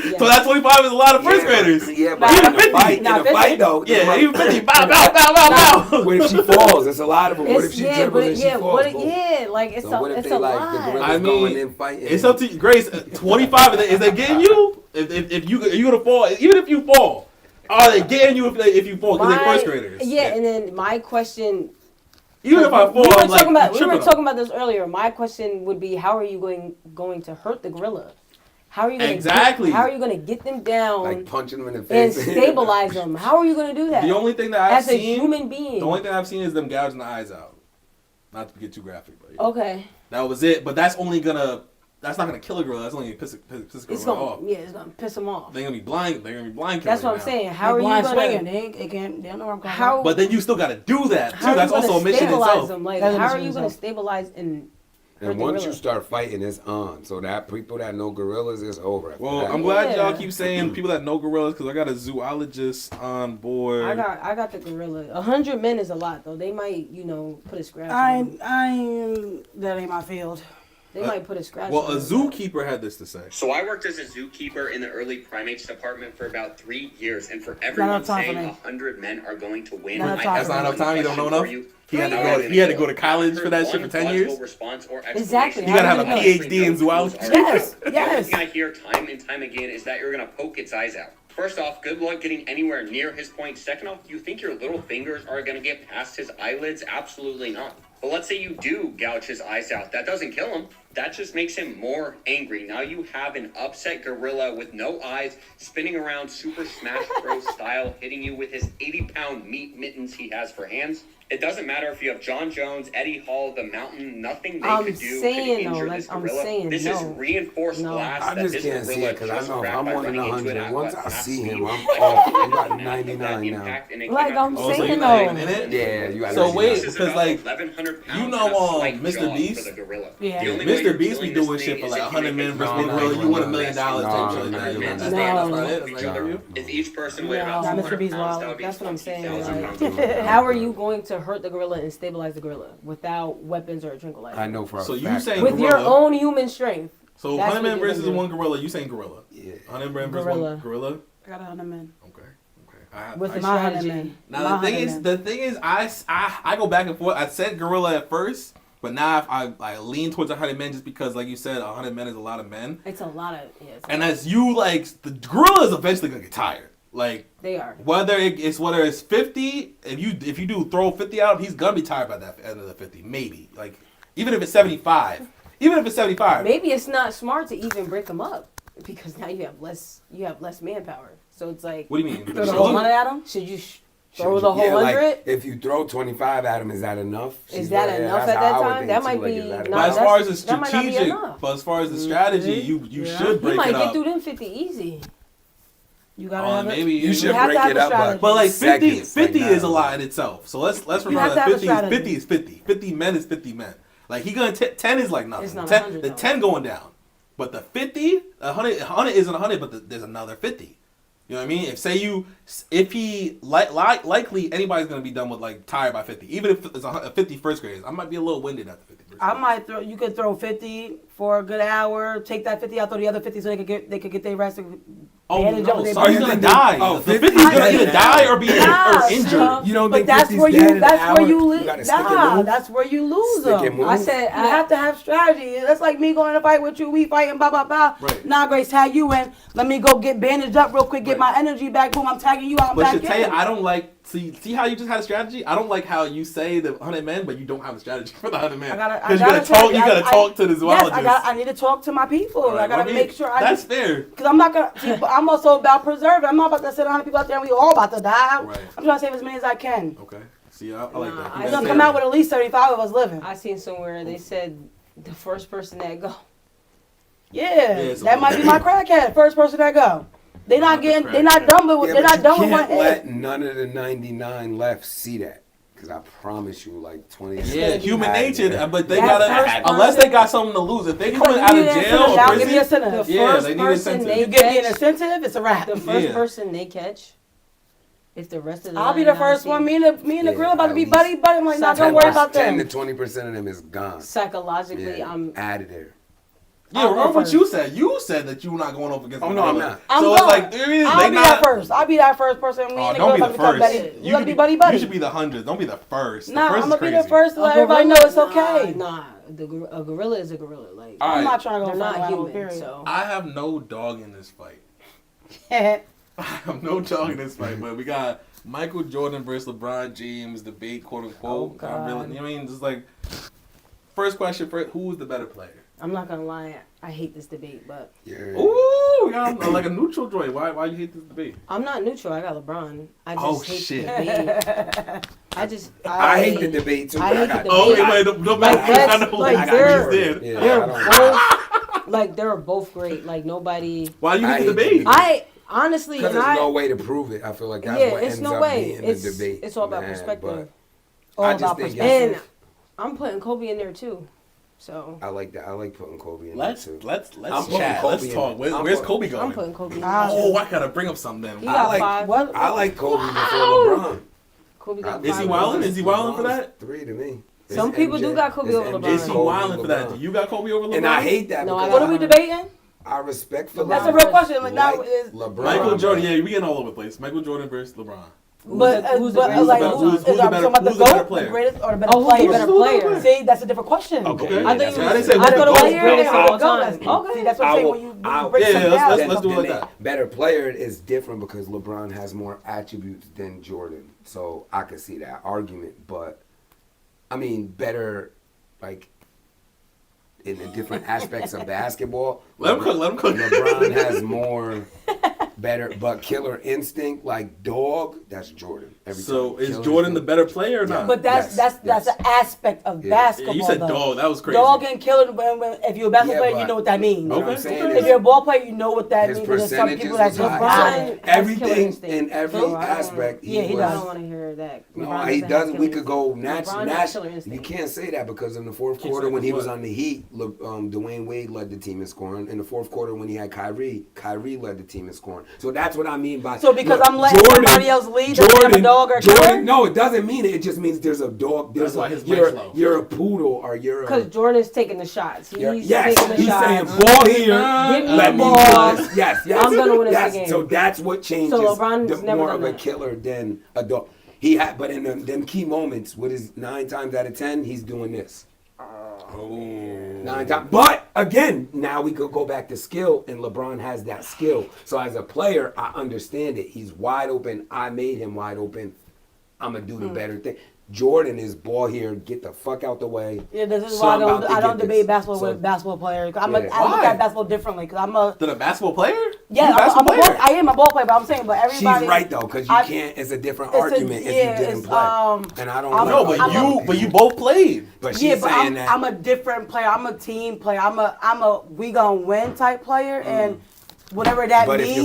Yeah. So that 25 is a lot of first graders. Yeah, but Nah, in a fight, nah, in a fight though, Yeah, even 50. Bow, bow, bow, bow, bow. what if she falls? There's a lot of them. What if It's, she yeah, dribbles but and she falls? Boom. like it's So what if it's they a like lot. the gorillas I mean, going in fighting? It's up to you, Grace. 25 is they getting you? If you gonna fall? Even if you fall, are they getting you if you fall? Because they're first graders. Yeah, and then my question. Even if I fall, we were I'm like talking about tripping talking about this earlier. My question would be, how are you going to hurt the gorilla? How are you going Exactly. how are you going to get them down like punching them in the and face stabilize them? How are you going to do that? The only thing that I've as a seen, human being. the only thing I've seen is them gouging the eyes out. Not to get too graphic, but yeah. Okay. That was it. But that's not gonna kill a gorilla. That's only gonna piss a It's gorilla going off. yeah, it's going to piss them off. They're gonna be blind. They're gonna be blind. That's what I'm now. saying. How How are you blind going swinging? to They can't. They don't know where I'm going. How But then you still gotta do that too. how are That's you gonna also a mission stabilize itself. them? Like, That's a how are mission you going to itself. stabilize and hurt And the once gorilla? you start fighting, it's on. So that people that know gorillas is over. after Well, that. I'm glad y'all Yeah. keep saying people that know gorillas because I got a zoologist on board. I got the gorilla. 100 men is a lot though. They might, put a scratch. I on. that ain't my field. They might put a scratch. Well, on a them. zookeeper had this to say. So I worked as a zookeeper in the early primates department for about 3 years, and for Not everyone enough time for saying me. 100 men are going to win, Not enough I time have for me. That's not enough one time? You don't know question for enough? you. He had to How go- are you he had to gonna go to do it? college I've for that heard shit for one 10 years? logical response or Exactly. explanation. You gotta have a How do PhD in zoology. Yes, The only yes. thing I hear time and time again is that you're gonna poke its eyes out. First off, good luck getting anywhere near his point. Second off, do you think your little fingers are gonna get past his eyelids? Absolutely not. But let's say you do gouge his eyes out. That doesn't kill him. That just makes him more angry. Now you have an upset gorilla with no eyes, spinning around Super Smash Bros. Style, hitting you with his 80-pound meat mittens he has for hands. It doesn't matter if you have John Jones, Eddie Hall, the Mountain, nothing they I'm could do saying, could though, injure like, this I'm gorilla. saying, This no. is reinforced No. glass I that just this can't see gorilla it because I just know if cracked I'm by one in running into it 100, at once what, I half see speed. him, I'm Like, off. you You got cannot 99 that now. impact, and it Like cannot I'm be Oh, so saying you're though. not even in it? Yeah, you got So wait, This is because about like 1,100 pounds you and know, a slight Mr. jaw Beast? for the gorilla. Yeah. The only way Mr. you're Beast be killing this doing shit thing for is like if you 100 make men it versus wrong. one gorilla. You won $1 million type No, shit. no, That's no, that's no. not it. That's not No. interview. If each person weighed No, about Mr. 200 Beast pounds, wild. that would be That's what I'm saying, 20,000 like- pounds. How are you going to hurt the gorilla and stabilize the gorilla without weapons or a tranquilizer? I know for a So you fact. saying With your gorilla. own human strength. So That's 100 men what you're versus gonna do. one gorilla. You saying gorilla? Yeah. 100 men versus Gorilla. one gorilla. I got 100 men. Okay. Okay. With I- the My 100 strategy. men. Now My the 100 men. thing is, I go back and forth. I said gorilla at first, but now I lean towards 100 men just because, like you said, 100 men is a lot of men. It's a lot of it's And as you like, the gorilla is eventually gonna get tired. Like they are. whether it's 50, if you do throw 50 out, he's gonna be tired by that end of the 50, maybe. Like even if it's 75, Maybe it's not smart to even break them up because now you have less manpower. So it's like What do you mean? Throw the whole 100 at him? should you Throw the whole 100? Like, if you throw 25 at him, is that enough? Is that enough at that time? That might be. But as far as the that might not be strategic, enough. but as far as the strategy, you should He break might it get up. through them 50 easy. You gotta have Maybe it. You should have to break have it a up, strategy. But like 50, seconds, 50 like is a that. lot in itself. So let's have remember to that have a 50 strategy. is 50. 50 men is 50 men. Like he gonna 10 is like nothing. It's not 10, 100 the though. 10 going down, but the 50, 100 isn't 100, but there's another 50. You know what I mean? If he likely anybody's gonna be done with like tired by 50. Even if it's a 50 first graders, I might be a little winded after 50. I might throw. You could throw 50 for a good hour. Take that 50 out, throw the other 50 so they could get their rest. Oh Bandage no, over their somebody's body. gonna die. Oh, the 50 50's gonna dead either in an die hour. or be Nah, or injured. You don't But think that's 50's where dead in an hour? you You lose. gotta stick and move. That's where you lose Stick and them. move. I said You have to have strategy. That's like me going in a fight with you. We fighting, blah, blah, blah. Right. Nah, Grace, tag you in. Let me go get bandaged up real quick, get Right. my energy back. Boom, I'm tagging you out. I'm But back to tell you, in. I don't like see how you just had a strategy. I don't like how you say the 100 men, but you don't have a strategy for the 100 men. I gotta Because you gotta talk. You gotta talk to the Yes, zoologist. I need to talk to my people. All right, I gotta make sure. that's fair. Because I'm not gonna. See, but I'm also about preserving. I'm not about to send 100 people out there and we all about to die. Right. I'm trying to save as many as I can. Okay. See, I like Nah, that. I We're You gonna gotta come say out with at least 35 of us living. I seen somewhere they said the first person that go. Yeah, it's a that might be my crackhead. First person that go. They not getting. They're not done with. Yeah, They're but not you done with one can't let hit. none of the 99 left see that. Because I promise you, like 20. Yeah, human nature, but they That gotta first unless they person- got something to lose. If they You coming need out of an jail incentive. or Now give me a prison, incentive. The yeah, first they need person incentive. they You get me an catch, incentive, it's a wrap. the first Yeah. person they catch. If the rest of the I'll be the 99 first see- one. Me and the Yeah, girl about to at be least buddy. I'm like, nah, don't 10 worry about 10 to that. 20% of them is gone. Psychologically, Yeah, I'm. out of there. Yeah, I'll remember go what you said. You said that you were not going up against. Oh, the no, I'm gorilla. not. I'm So it's going. like they I'll be not. that first. I'll be that first person. Me Oh, and the don't girl be the about to become first. buddy. You gotta be buddy buddy. You should be the 100. Don't be the first. The Nah, first I'm is gonna be crazy. the first to A let everybody know gorilla- it's okay. Nah, a gorilla is a gorilla. Like All I'm right. not trying to go they're fight not no animal, human. period. So I have no dog in this fight. I have no dog in this fight, but we got Michael Jordan versus LeBron James debate, quote unquote. Oh, I really, God. you know what I mean? Just like first question, who's the better player? I'm not gonna lie. I hate this debate, but Yeah. Ooh, we got like a neutral joint. Why you hate this debate? I'm not neutral. I got LeBron. I just Oh, hate shit. the debate. I hate the debate too. I but hate got- the Oh, debate. wait, don't Like, matter. let's- I know like, I got they're- you did. Yeah, They're I don't- both like they're both great. Like nobody. Why you I hate the hate the debate? debate. I honestly, Because and there's I no way to prove it. I feel like that's yeah, what it's ends no up way. being It's the debate. it's all about Man, perspective. All I just about think perspective. And I'm putting Kobe in there too. So I like that. I like putting Kobe in Let's there too. let's putting chat. Kobe Let's in talk. it. Where's I'm Kobe going? I'm putting Kobe in Ah, there. Oh, I gotta bring up something. He Then. got like- 5. What? I like Kobe before LeBron. Kobe got Is 5. he wildin'? Is he wildin' for LeBron's that? 3 to me. It's Some people do got Kobe It's over MJ, LeBron. Is he Kobe, wildin' for that? LeBron. Do you got Kobe over LeBron? And I hate that No, I because What are we debating? I respectfully That's a real question. Like, now like is LeBron. Michael Jordan. Yeah, we getting all over the place. Michael Jordan versus LeBron. but who's the greatest like of all who's time? Who's the better- talking about who's the better GOAT, player? the greatest or the better Oh, who's the player? better player? See, that's a different question. Okay. Okay. Yeah, I that's think I didn't say I who's the thought it GOAT. was greatest of all time. Okay. See, that's what I'm I saying. will- When you I- break Yeah, something let's- down, let's do it like Then that. Better player is different because LeBron has more attributes than Jordan. So I could see that argument. But, I mean, better, like, in the different aspects of basketball. Let him cook. Let him cook. LeBron has more better, but killer instinct, like dog, that's Jordan. Every So time. is Killer Jordan the instinct. better player or not? But that's Yes, that's yes. an aspect of Yeah. basketball. Yeah, you said though. dog. That was crazy. Dog and killer. If you're a basketball Yeah, player, you but- know what that means. What I'm Okay, saying okay. If is you're a ball player, you know what that his means. There's some percentages people that was just high. LeBron has Everything killer instinct. in every So, I don't- aspect. Yeah, he I does. don't want to hear that. No, LeBron he have doesn't. killer We could go instinct. LeBron has natural. killer instinct. You can't say that because in the fourth Can't quarter say when he what? was on the Heat, Dwayne Wade led the team in scoring. In the fourth quarter when he had Kyrie led the team in scoring. So that's what I mean by. So because look, I'm letting somebody else lead, doesn't mean I'm a dog or a killer? Jordan, no, it doesn't mean it. It just means there's a dog. There's That's why his you're, mic's low. you're a poodle or you're a. Because Jordan's taking the shots. He's Yes, taking the he's shots. saying ball here. Give me Let the me ball. do this. Yes, yes. I'm gonna win us yes. the game. So that's what changes. So LeBron's the never more done of a that. killer than a dog. He had, but in them key moments, what is 9 times out of 10, he's doing this. Oh. 9 times. But again, now we could go back to skill, and LeBron has that skill. So as a player, I understand it. He's wide open. I made him wide open. I'm gonna do the better thing. Jordan is ball here, get the fuck out the way. Yeah, this is So why I'm about to I don't get debate this. basketball So- with basketball players. I Yeah. look Why? at basketball differently because I'm a Than a basketball player? yeah, You a basketball player? I am a ball player, but I'm saying, but everybody. She's right though, because you I- can't. It's a different it's a- argument yeah, if you didn't it's, play. And I don't. I'm- No, like but arguing. you both played. But she's Yeah, but saying I'm, that. I'm a different player. I'm a team player. I'm a we gonna win type player, and whatever that But if means,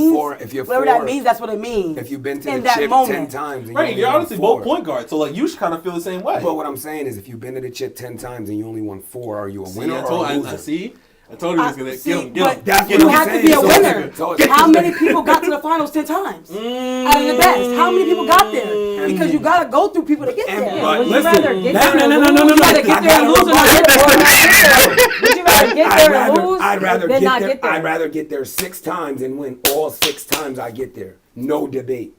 you're whatever that means, that's what it means. if you've been to in the that chip moment. 10 times, and Right, you you're only honestly won 4. both point guards, so like you should kind of feel the same way. But what I'm saying is, if you've been to the chip 10 times and you only won 4, are you a See, winner I or told, a loser? I told you he was gonna See, get him. Get but him. That's Get what you him. have to saying. be a So winner. so it's- How many people got to the finals 10 times? Out of the best, how many people got there? Because you gotta go through people to get And- there. but Would you listen, rather get there no, and no, lose? no, no, Would you no. rather get I there and gotta lose or not get there? Would you rather get there and lose I'd rather than get not there. get there? I'd rather get there 6 times and win all 6 times I get there. No debate.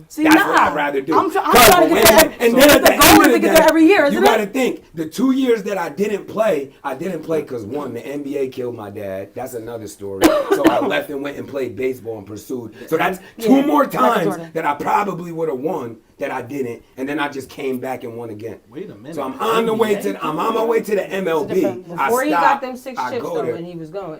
See, That's nah. what I'd rather do. I'm trying to 'Cause get when- there. And So then at the the goal end is of to the get there day, every year, you isn't gotta it? think the 2 years that I didn't play because one, the NBA killed my dad. That's another story. So I left and went and played baseball and pursued. So that's 2 more Michael times Jordan. that I probably would have won that I didn't, and then I just came back and won again. Wait a minute. So I'm on the way to I'm on my way to the MLB. Before he got stopped, them 6 I chips go though, there. when he was going.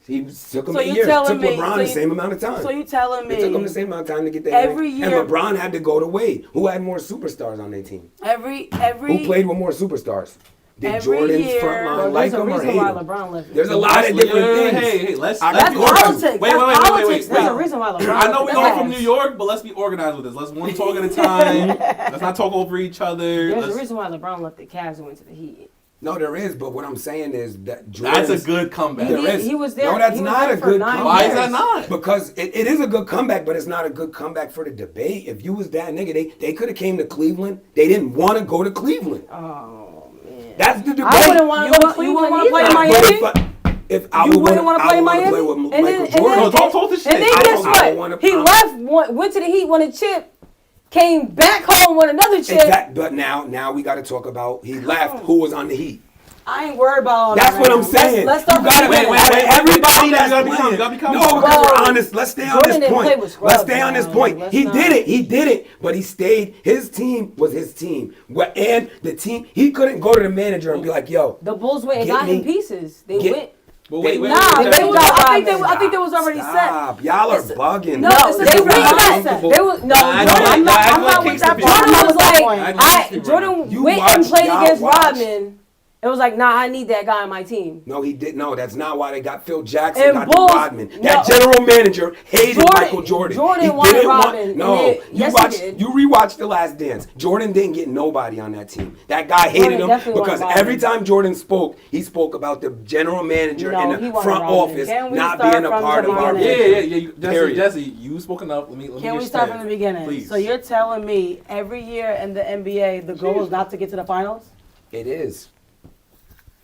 He took him So a you year. telling Took me- LeBron so the you- same amount of time. So you telling me It took him the same amount of time to get there. every And year- LeBron had to go to Wade, who had more superstars on their team. every Who played with more superstars? Did every Jordan's year- front line Well, like there's a him or reason hate why him? LeBron left. There's a lot of different things. Hey, let's I let's got be the organized. politics. Wait, That's politics There's now. a reason why LeBron. I know we left. all from New York, but let's be organized with this. Let's one talk at a time. Let's not talk over each other. There's a Let's- reason why LeBron left the Cavs and went to the Heat. No, there is, but what I'm saying is that That's Jordan's, a good comeback. There He- is. he was there- No, that's he was not there a for good 9 comeback. Why is that not? Because it is a good comeback, but it's not a good comeback for the debate. If you was that nigga, they could have came to Cleveland. They didn't want to go to Cleveland. Oh man. That's the debate. I wouldn't want You to go to want- you Cleveland wouldn't wanna either. play in But Miami? if I You would wouldn't wanna play in wanna Miami? play with And Michael then- Jordan. No, talk this shit. And then I guess don't- I don't what? wanna- He I'm- left, went to the Heat, won a chip, came back home, won another chip. But now we got to talk about he left. Who was on the Heat? I ain't worried about all that. That's what right I'm now. saying. let's start You gotta from be- the wait, wait, Everybody you that's gotta be calm, playing. you gotta be calm. No, because Well, we're honest. Let's stay on Jordan this didn't play point. with scrubs Let's stay on this now. point. Let's He not- did it. He did it. But he stayed. His team was his team. And the team, he couldn't go to the manager and be like, "Yo, The Bulls went and Get got him me- pieces. They get- went. But wait, wait, Nah, wait, they wait, was, wait. I think that was already stop. set. Y'all are It's- bugging. No, No, it's a they different went mindset. back. They was no. I know, Jordan, I I'm know, not. I I'm know not Kings with that. to be Jordan honest. was I like, know Jordan You went watched- and played y'all against watched. Rodman. It was like, nah, I need that guy on my team. No, he didn't. No, that's not why they got Phil Jackson, And got Bulls- the Rodman. no. That general manager hated Jordan- Michael Jordan. Jordan He wanted didn't Rodman. No, Yes, you he watched. did. You rewatched The Last Dance. Jordan didn't get nobody on that team. That guy hated Jordan him definitely because wanted every Rodman. time Jordan spoke, he spoke about the general manager No, and he the wanted front Rodman. office Can we not start being a from part the of our beginning? Yeah, yeah, yeah. Jesse, Period. Jesse, you spoken up. Let me Can get we your start stand. from the beginning? Please. So you're telling me every year in the NBA, the goal is not to get to the finals? It is.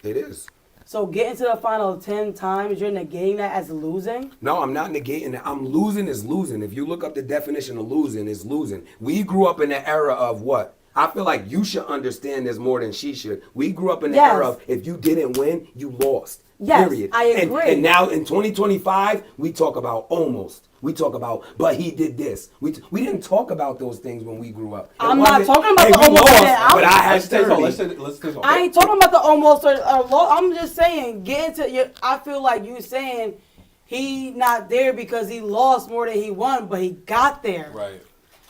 It is. So getting to the final 10 times, you're negating that as losing? No, I'm not negating it. I'm losing is losing. If you look up the definition of losing, is losing. We grew up in the era of what? I feel like you should understand this more than she should. We grew up in the Yes. era of if you didn't win, you lost. Yes, Period. I agree. And now in 2025, we talk about almost. We talk about, but he did this. We didn't talk about those things when we grew up. It I'm not wasn't, talking about hey, the we almost lost, that. but I had Let's take 30. let's take I ain't talking about the almost or low. I'm just saying, getting to your. I feel like you saying he not there because he lost more than he won, but he got there. Right.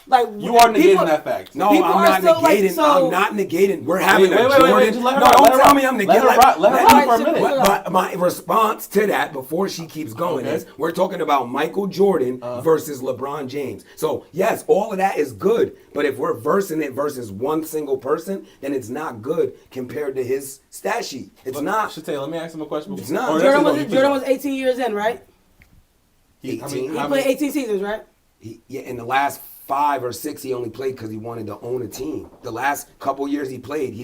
Like You are negating people- that fact. No, People I'm are not still like, negating. so- I'm not negating. We're having Wait, a wait, Jordan. wait, just let her no, rock, don't let her tell rock. me I'm Let negating. her rock, let her rock for a me- minute. but my response to that before she keeps going Okay. is we're talking about Michael Jordan versus LeBron James. So yes, all of that is good, but if we're versing it versus one single person, then it's not good compared to his stat sheet. It's not. Shatay, let me ask him a question. It's not. Or Jordan that's it, was, Jordan was 18 years in, right? He, I 18. mean, He I played mean, 18 seasons, right? Yeah, in the last 5 or 6, he only played because he wanted to own a team. The last couple years he played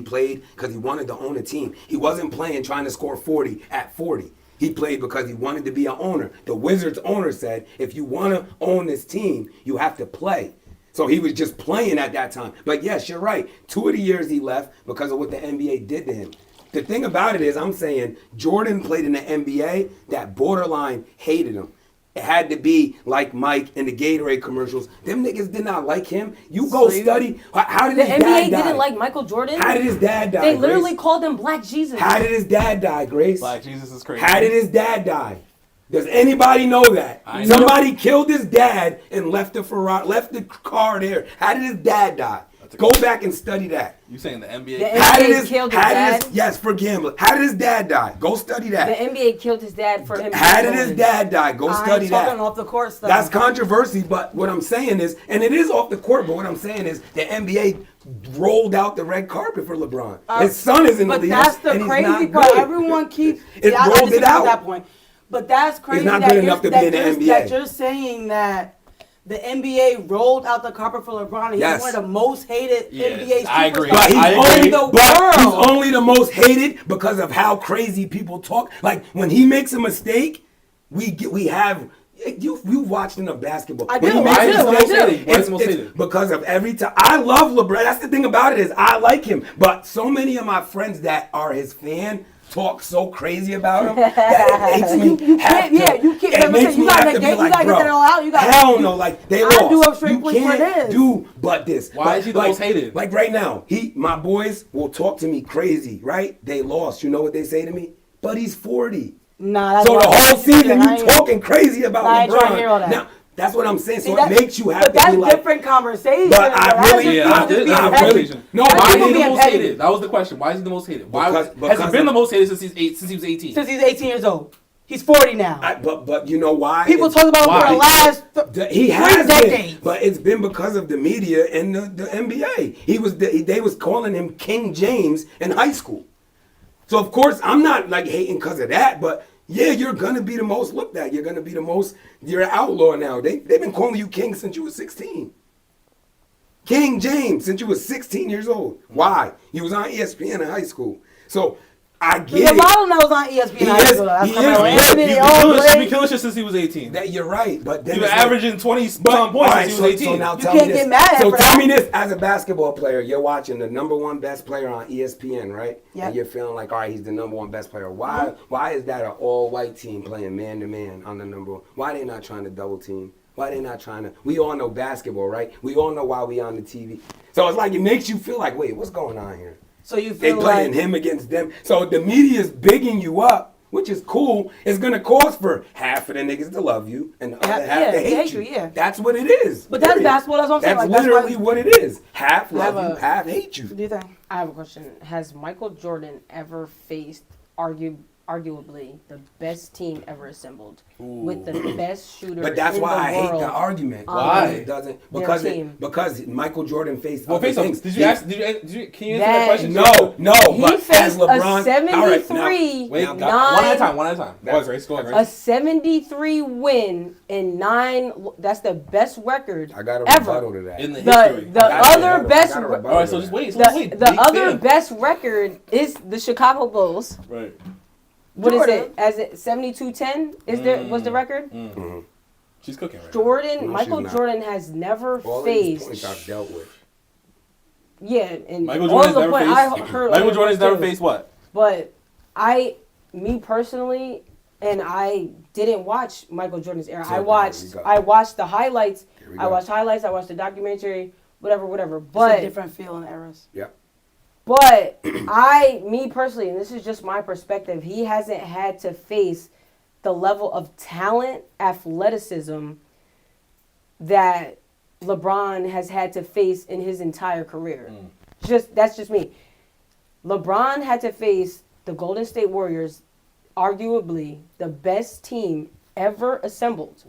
because he wanted to own a team. He wasn't playing trying to score 40 at 40. He played because he wanted to be an owner. The Wizards owner said, if you want to own this team, you have to play. So he was just playing at that time. But yes, you're right. 2 of the years he left because of what the NBA did to him. The thing about it is, I'm saying Jordan played in the NBA that borderline hated him. it had to be like Mike in the Gatorade commercials. Them niggas did not like him. You go study. How did The his dad NBA die? didn't like Michael Jordan. How did his dad die? They literally Grace? called him Black Jesus. How did his dad die, Grace? Black Jesus is crazy. How did his dad die? Does anybody know that? I know. Somebody killed his dad and left the car there. How did his dad die? Go back and study that. You saying the NBA? The How did NBA his killed his how did dad? his, yes, for gambling. How did his dad die? Go study The that. NBA killed his dad for him. How did his dad die? Go I study ain't talking that. off the court stuff. That's controversy, but what I'm saying is, and it is off the court, but what I'm saying is the NBA rolled out the red carpet for LeBron. His son is in the But league. that's the and he's crazy not part. good. Everyone keeps. It I rolled disagree it out. At that point. But that's crazy. not that good you're- enough to be that in the you're- NBA. That you're saying that the NBA rolled out the carpet for LeBron. And Yes. He's one of the most hated Yes, NBA I agree. superstars But he's I only agree. in the but he's world. only the most hated because of how crazy people talk. Like when he makes a mistake, we have you watched enough basketball. I When do, he makes I a do, I mistake, do. Why is he it's most hated? because of every time. I love LeBron. That's the thing about it is I like him, but so many of my friends that are his fan talk so crazy about him that it makes me You have can't. Yeah, to. you can't. It I'm makes saying, me you gotta have to get- be you like, gotta get bro, that all out. You gotta- hell no, like they I lost. do up straight You points for can't this. do but this. Why But, is he the like, most hated? Like right now, my boys will talk to me crazy, right? They lost. You know what they say to me? But he's 40. Nah, that's So why the I whole ain't- season I you ain't- talking crazy about I ain't trying to hear all LeBron. that. Now that's what I'm saying. So See, it makes you have but to that's be like. different conversation. But I That's really- just Yeah, people I just did. being I petty. really- no, That's but Why people is he the being most petty. hated? That was the question. Why is he the most hated? Why Because- has he because been of- the most hated since he was 18? Since he's 18 years old. He's 40 now. But you know why? People It's- talk about him Why? for the last He has decades. been, but it's been because of the media and the NBA. They was calling him King James in high school. So of course I'm not like hating because of that, but yeah, you're gonna be the most looked at. You're gonna be the most. You're an outlaw now. They've been calling you King since you were 16. King James since you were 16 years old. Why? He was on ESPN in high school. So I There's get a it. lot of them that was on ESPN. He high is- school. That's he coming is out. good. And then He's they been all killing, play. been killing shit since he was 18. That you're right, but then He was it's like- averaging 20 But, some points all right, since he was 18. So now You tell can't me this. get mad at So for tell that. me this: as a basketball player, you're watching the number one best player on ESPN, right? Yep. And you're feeling like, all right, he's the number one best player. Why is that an all-white team playing man-to-man on the number one? Why they not trying to double team? Why they not trying to? We all know basketball, right? We all know why we on the TV. So it's like it makes you feel like, wait, what's going on here? So you They feel playing like him against them. So the media is bigging you up, which is cool. It's gonna cost for half of the niggas to love you and the other half to hate you. yeah. That's what it is. But that's period. basketball, that's what I'm saying, That's like, that's literally why- what it is. Half love have you, a- half hate you. What do you think? I have a question. Has Michael Jordan ever faced arguably the best team ever assembled with the best shooter But that's in why the I hate world? the argument. Why? It doesn't Their team. because Michael Jordan faced Well, other face off. things. Did you can you answer that That- question? No, He but faced as LeBron, a all right, 73 now, Wait, now, one at a time. One at a time. Go ahead, Grace. Go ahead, A Grace. 73 win in 9. That's the best record I got a ever. rebuttal to that. In the The history. the other best I got a re- rebuttal. All right, so just wait. So the, just wait. the Big other fan. best record is the Chicago Bulls. Right. What is Jordan. it? As it 72-10 is was the record? She's cooking right Jordan, No, Michael she's not. Jordan has never All of these faced. points I've dealt with. Yeah, and Michael all Jordan's the never point faced. I heard. Michael other Jordan's ones never too. faced what? But me personally, and I didn't watch Michael Jordan's era. So I there watched we go. the highlights. Here we I go. watched highlights. I watched the documentary. Whatever. It's a But different feel in eras. Yep. But me personally, and this is just my perspective, he hasn't had to face the level of talent, athleticism that LeBron has had to face in his entire career. That's just me. LeBron had to face the Golden State Warriors, arguably the best team ever assembled,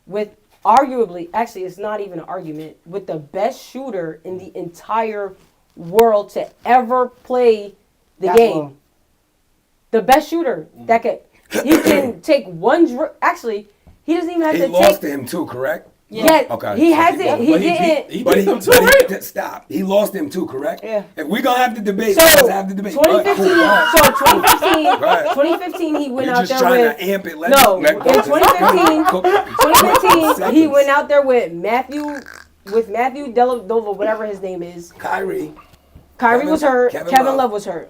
with arguably, actually, it's not even an argument, with the best shooter in the entire world to ever play the That game. low. The best shooter that could, he can take one. Actually, he doesn't even have He to lost take. to him too, correct? Yeah, Okay. he So hasn't. But He he didn't. He But beat he, them too, but right? stop. He lost him too, correct? Yeah. If we're gonna have the debate, So let's have the debate. 2015. Go ahead. So 2015. ahead. 2015. He went You're out just there trying with. to amp it. Let No, let in go. 2015, Go. 2015, he Seconds. went out there with Matthew Dellavedova, whatever his name is. Kyrie. Kyrie Kevin- was hurt. Kevin Kevin Love. Love was hurt.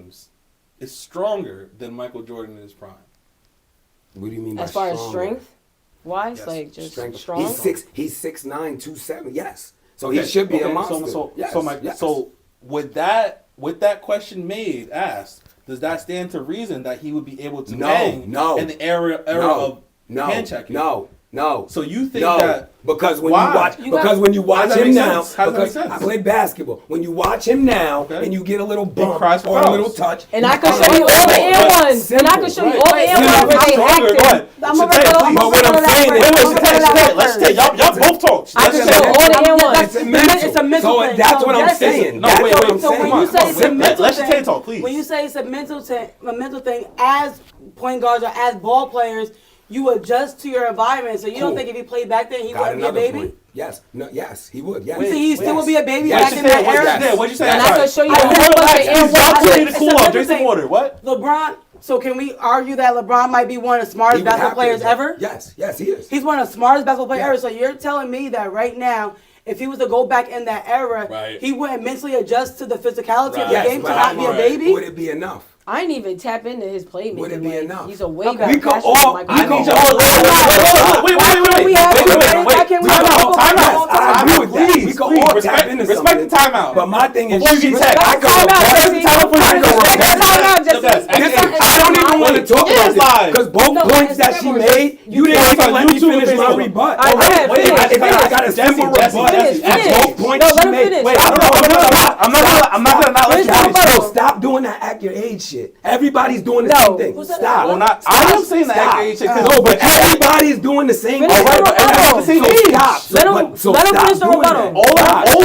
James is stronger than Michael Jordan in his prime. What do you mean by As far as stronger? strength wise, Yes. like just Strength. strong. He's 6'9", 270. Yes. So he should be a monster. Yes, yes. So with that question asked, does that stand to reason that he would be able to bang in the era of hand checking? No. So you think No, that because when why? when you watch How does that him make now, sense? How does that make because I sense? play basketball. When you watch him now Okay. and you get a little bump cries for or a fouls. little touch, And I can show you all the air ones. And I can show you all the air Simple. ones where they Stronger. Go ahead. active. I'm gonna Shatay, go please. But what I'm saying is- Let's take. Y'all both talk. I can show you all the air ones. It's a mental. It's a mental So thing. that's So what I'm that's- saying. No, That's wait, what wait. I'm So saying. when you say it's a mental Let thing, Shatay talk, please. when you say it's a mental thing, as point guards or as ball players, you adjust to your environment. So you don't Cool. think if he played back then he Got wouldn't be a another baby? point. Yes. No. Yes. He would. Yes. You think he still would be a baby Yes. back in that era? What'd you say? And I can show you I a heard whole bunch about of it. air It's Y'all ones. told me to It's cool a off. mental Drink some thing. water. What? LeBron. So can we argue that LeBron might be one of the smartest He would have basketball players to. ever? Yes. Yes. He is. He's one of the smartest basketball players Yeah. ever. So you're telling me that right now, if he was to go back in that era, Right. he wouldn't mentally adjust to the physicality of the Right. game to but not be a right. baby? Would it be enough? I ain't even tap into his playmaking. Would it be like, enough? He's a way Okay. better We could passer all- than I Michael need Jordan. y'all- Wait. we have to- why can't we Time have out. a Time couple out. I agree with that. Please, We could please, all respect- tap into respect something. the timeout. But my thing is, Before you get tapped, I could Time out, rebut- Jesse. I could rebut- Time out, Jesse. Yes, I don't even want to talk It about is this live. because both No, points it's that she recorded. made, you didn't it's even on let me YouTube and finish my Facebook. rebut. All right, go ahead, Wait, finish, I got a finish. simple Jesse, rebut. finish, At finish. both points No, she let him made. finish. Wait, I'm not gonna not let you Finish finish. the rebuttal. So stop doing that act your age shit. Everybody's doing the No. same thing. Who said Stop. that? Well, not. I am saying that Stop. act age shit. No, but everybody's doing the same Finish thing. the rebuttal. At the same So age. stop. So- Let him- but- so let him stop finish the doing rebuttal. that. All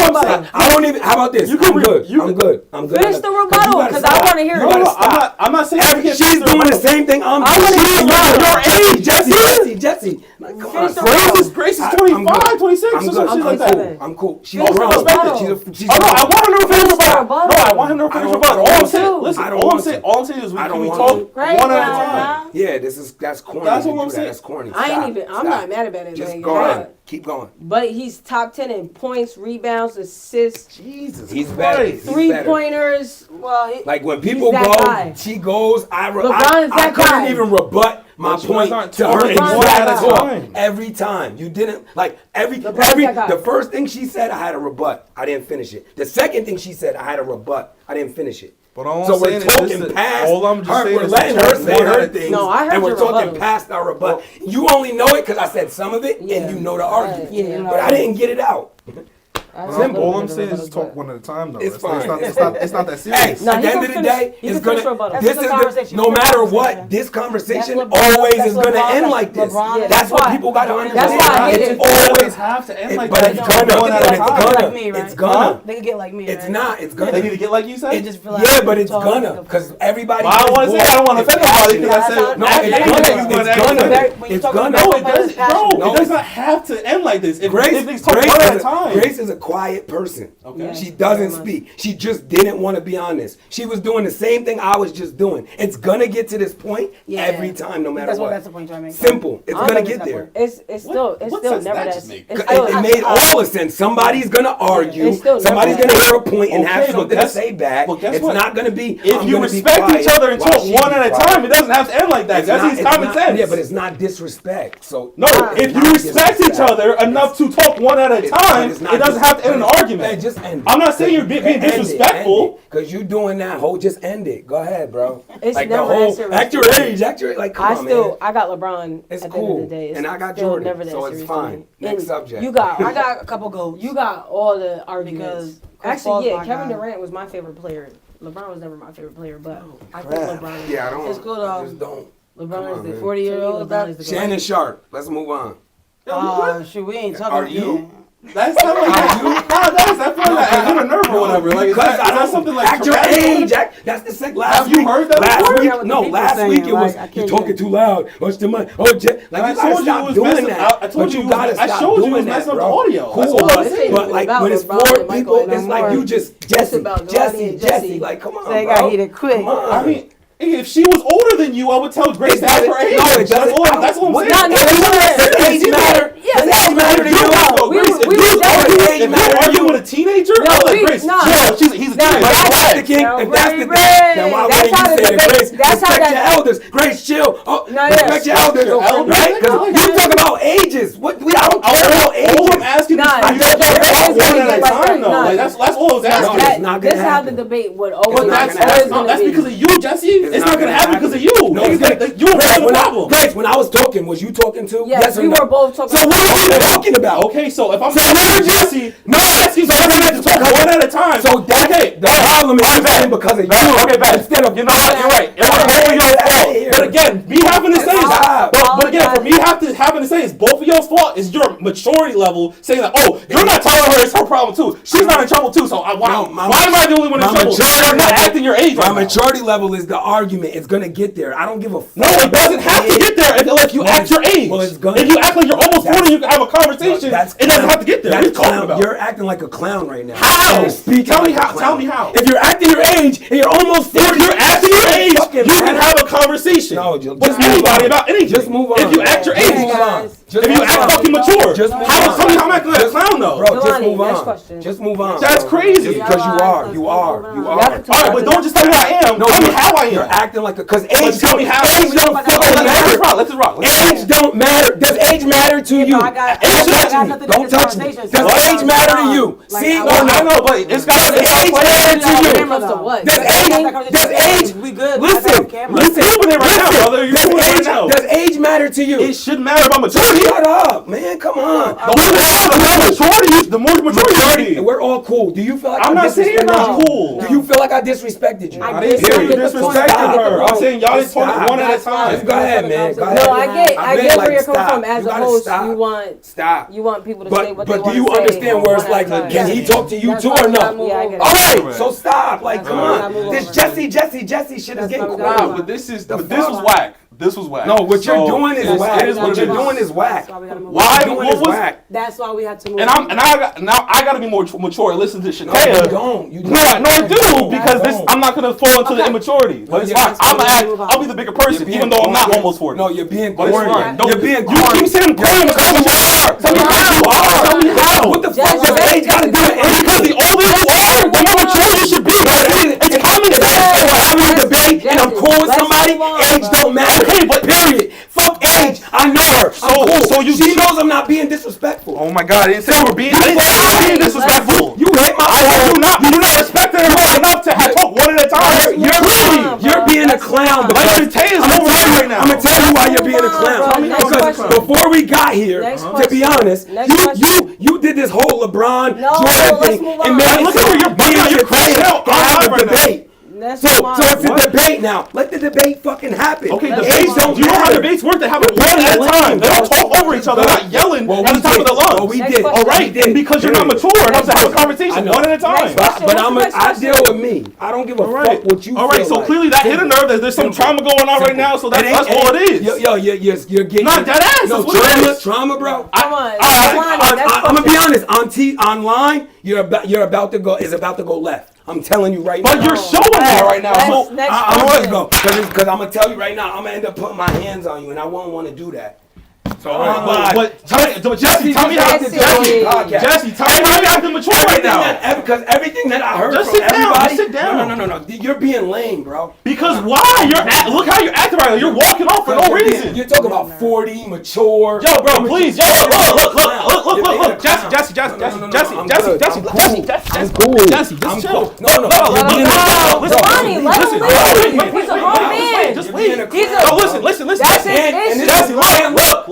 I'm Stop. saying. I don't even. How about this? You can I'm good. you I'm can- good. I'm good. Finish the rebuttal, because I want to hear You it. gotta No, stop. I'm not saying you can't She's finish the doing the rebuttal. same thing I'm I doing. wanna She's hear your it. age, Jesse. Like, come on. Finish the Grace is I'm 25, good. 26, I'm or good. some shit like that. that. I'm cool. She's Finish the grown. rebuttal. She's Oh no, I want her to finish the rebuttal. rebuttal. No, I want him to finish the rebuttal. All I'm saying, listen, I don't all I'm want saying, to. all I'm saying is we I don't can want talk to. Great, one at a Brian. time. Yeah, that's corny. That's You what I'm do that. saying. That's corny. I ain't Stop. even. I'm Stop. not mad about it. Just man. go Yeah. on. Keep going. But he's top 10 in points, rebounds, assists, Jesus He's better. Christ. He's three better. pointers. Well, Like when people that go, guy. she goes. I LeBron is that couldn't guy. even rebut my But you point guys aren't to her talking one exact at a talk. time. Every time you didn't like every LeBron's that guy. the first thing she said I had a rebut. I didn't finish it. The second thing she said I had a rebut. I didn't finish it. But all I'm so we're saying is talking this, past all I'm just her. saying We're is letting talk her say one at her a- things, No, I heard and we're your talking rebuttals. past our rebut. You only know it because I said some of it, Yeah. and you know the argument. Yeah. But I didn't get it out. Simple. All I'm saying is talk one at a time, though. It's fine. It's not that Hey, serious. No, at he the end can of the finish- day, he it's can finish gonna. rebuttal. This That's is a conversation. no matter what. Conversation. This conversation That's LeBron. always That's is gonna LeBron. end like this. LeBron. That's That's what why. people gotta That's understand. why I hate It's it. always have to end like but that. it's No, gonna. one at But a it's time. gonna. Like me, right? It's gonna. They could get like me. It's right? not. It's They need gonna. to get like you said. They just feel like Yeah, but it's talk gonna like because everybody. Well, I don't want to say I don't want to offend nobody because I That's said not- No, That's it's very gonna. good. It's gonna. When you It's talk gonna. about no, basketball it players' doesn't, passion. bro. No, It does it's- not have to end like this. If Grace, things talk one at a time. Grace is a quiet person. Okay. She doesn't speak. She just didn't want to be on this. She was doing the same thing I was just doing. It's gonna get to this point Yeah. every time, no matter That's what. that's the point you're making. Simple. It's I'm gonna making get there. It's still what still sense never that that. just make? It's It, still, it made all the sense. Somebody's gonna argue. It's still Somebody's never gonna that. hear a point and have Okay, but something to guess- say back. but guess It's what? not gonna be. If I'm you gonna be respect quiet each other and while talk she one be at a quiet. time, it doesn't have to end like that. It's That's not- his it's common not- sense. Yeah, but it's not disrespect. So No, if you not respect each disrespect. other enough to talk one at a It's- time, but it's not it doesn't have to end an disrespect. argument. Hey, just end it. I'm not saying you're being disrespectful. Because you doing that whole, just end it. Go ahead, bro. It's like never the whole, that serious. act your age, like, come on, man. I got LeBron It's at the end of cool. the day. It's And I got still Jordan, never that so it's serious fine. to me. Next And subject. You got I got a couple goals. You got all the arguments. Because Chris Paul's Actually, yeah, my Kevin guy. Durant was my favorite player. LeBron was never my favorite player, but I think Crap. LeBron. Is, Yeah, I don't. It's cool, I just don't. LeBron Come is on, the man. 40-year-old. LeBron is the Shannon Sharp. Let's move on. Shoot, we ain't talking. Are you? That's not like that. That's not like a nerve or whatever. Like, is Because that I don't something like act your traumatic? age. That's the second. Last Have you week, heard that last before? week, That's what no, the people last saying, week it was like, I you can't talking hear. too loud. What's the money? Oh, like And you I gotta told you stop it was doing messing- that. I told But you you it was- gotta I stop showed you it doing was that, messing up the bro. audio. That's Cool, all I'm saying. but like About when it's LeBron four and Michael people, and it's like more. you just Jesse, about Jesse, Lonnie and Jesse. Jesse. Like come on, So they bro. got heated quick. Come on. I mean, If she was older than you, I would tell Grace that's her age. No, it doesn't. That's what I'm saying. No, Does age matter? Yeah, Does age matter to you? If you're arguing with a teenager, I'm like, Grace, chill. He's a teenager. If that's the thing, then why wouldn't you say to Grace, respect your elders? Grace, chill. Respect your elders, right? Because you talk about ages. I don't care about ages. All I'm asking is one at a time, though. Like, that's all I was asking. This is how the debate would always. That's because of you, Jesse. It's not gonna happen because of you. No, you were the problem. Grace, when I was talking, was you talking too? Yes, we were both talking. So what are you talking about? Okay, so if I'm Jesse, Jesse's always have to talk one at a time. So the problem is because of you. Okay, bad. Instead of you know what? You're right. It was both of y'all's fault. But again, me having to say but again, for me having to say it's both of y'all's fault is your maturity level saying that, oh, you're not telling her it's her problem too. She's not in trouble too. So why am I the only one in trouble? You're not acting your age. My maturity level is the argument. It's gonna get there. I don't give a fuck. No, it doesn't have to get there if you act your age. Well, it's gonna. If you act like you're almost 40, you can have a conversation. It doesn't have to get there. What are you talking about? You're acting like a clown right now. How? Tell me how. Tell me how. If you're acting your age and you're almost 40, you're acting your age, you can have a conversation with anybody about anything. Just move on. If you act your age, if you act fucking mature, tell me how I'm acting like a clown though. Bro, just move on. Just move on. That's crazy. Because you are. All right, but don't just tell me who I am. Tell me how I am. You're acting like a. Because age. Tell me how. Age don't fucking matter. Let's rock. Age don't matter. Does age matter to you? Don't touch me. Does age matter to you? See, I know, but it's got to age matter to you. Does age? We good. Listen. Does age matter to you? It should matter about maturity. Shut up, man. Come on. The more maturity. We're all cool. Do you feel like I'm not saying you're not cool. Do you feel like I disrespected you? I didn't say you disrespected her. I'm saying y'all didn't talk one at a time. Go ahead, man. Go ahead. No, I get where you're coming from. As a host, you want people to say what they want to say. But do you understand where it's like, can he talk to you too or no? Yeah, I get it. All right, so stop. Like, come on. This Jesse shit is getting Nah, but this was whack. This was whack. No, what you're doing is whack. What you're doing is whack. Why? What was whack? That's why we have to move. And I gotta be more mature and listen to Shakaya. No, you don't. No, I do because I'm not gonna fall into the immaturity. But it's fine. I'll be the bigger person, even though I'm not almost 40. No, you're being corny. You're being corny. You keep saying corny because you are. Tell me how. What the fuck does age gotta do with anything? Because the older you are, the more mature you should be. It's common sense. We're having a debate and I'm cool with somebody. Age don't matter. Okay, but period. Fuck age. I know her. She knows I'm not being disrespectful. Oh my God! I didn't say you were being disrespectful. You hit my phone. You do not respect her enough to talk one at a time. You're being a clown. I'm gonna tell you why you're being a clown. Because before we got here, to be honest, you did this whole LeBron Jordan thing and made look at where you're bugging. You're crashing out. to have a debate. So it's a debate now. Let the debate fucking happen. Okay, debates don't. You know how debates work? They happen one at a time. They don't talk over each other. They're not yelling at the top of the lungs. Well, we did. All right, and because you're not mature enough to have a conversation one at a time. But I deal with me. I don't give a fuck what you feel. All right, so clearly that hit a nerve. There's some trauma going on right now, so that's all it is. Yo, you're getting not that ass. No trauma, bro. Come on. I'm gonna be honest. Online, you're about to go. Is about to go left. I'm telling you right now. But you're showing that right now. I'm gonna go because I'm gonna tell you right now. I'm gonna end up putting my hands on you, and I won't want to do that. So, Jesse, tell me how you acting mature right now. Because everything that I heard just from everybody. Sit down. No. You're being lame, bro. Because why? Look how you're acting right now. You're walking off for no reason. You're talking about 40, mature. Yo, bro, please. Yo, look. Jesse, just chill. No. Ronnie, let him leave. He's a grown man. Just leave. Listen. That's his issue. Jesse, look.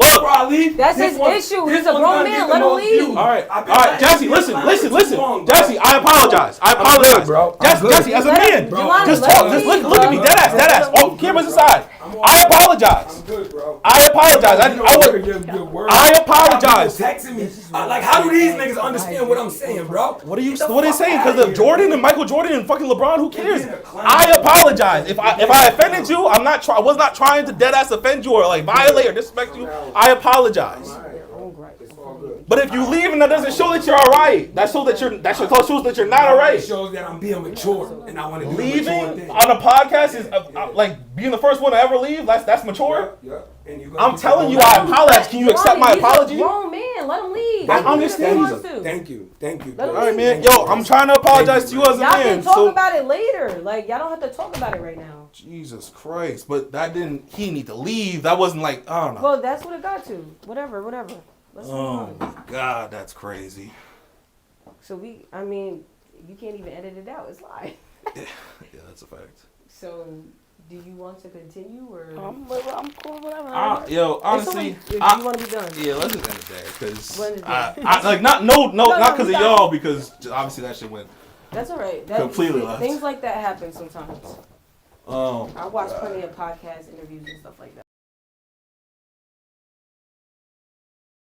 That's his issue. He's a grown man. Let him leave. All right, Jesse, listen. Jesse, I apologize, bro. Jesse, as a man, just talk. Just look at me, dead ass. All cameras aside. I apologize. I'm good, bro. I apologize. I apologize. Texting me. Like, how do these niggas understand what I'm saying, bro? What are you saying? Because of Jordan and Michael Jordan and fucking LeBron, who cares? I apologize. If I offended you, I was not trying to dead ass offend you or like violate or disrespect you. I apologize. It's all good. But if you leave, and that doesn't show that you're all right. That shows that you're not all right. It shows that I'm being mature and I want to do Leaving mature things. on a podcast is like being the first one to ever leave. That's mature. Yeah. And you I'm telling you, I apologize. Can you accept my apology? He's a grown man. Let him leave. I He can do what he understand. wants to. Thank you. Let him All right, leave. man. Yo, I'm trying to apologize to you as a Y'all man. can talk So about it later. Like, y'all don't have to talk about it right now. Jesus Christ, but that didn't. He need to leave. That wasn't like I don't know. Well, that's what it got to. Whatever. Let's move Oh on. my God, that's crazy. So I mean, you can't even edit it out. It's live. Yeah, that's a fact. So, do you want to continue or? I'm cool, whatever. Yo, It's honestly, only- if you want to be done. yeah, let's just end it there because When is I like not not because of stop. y'all because obviously that shit went. That's all right. Completely left. Things like that happen sometimes. Oh, I watch plenty of podcast interviews and stuff like that.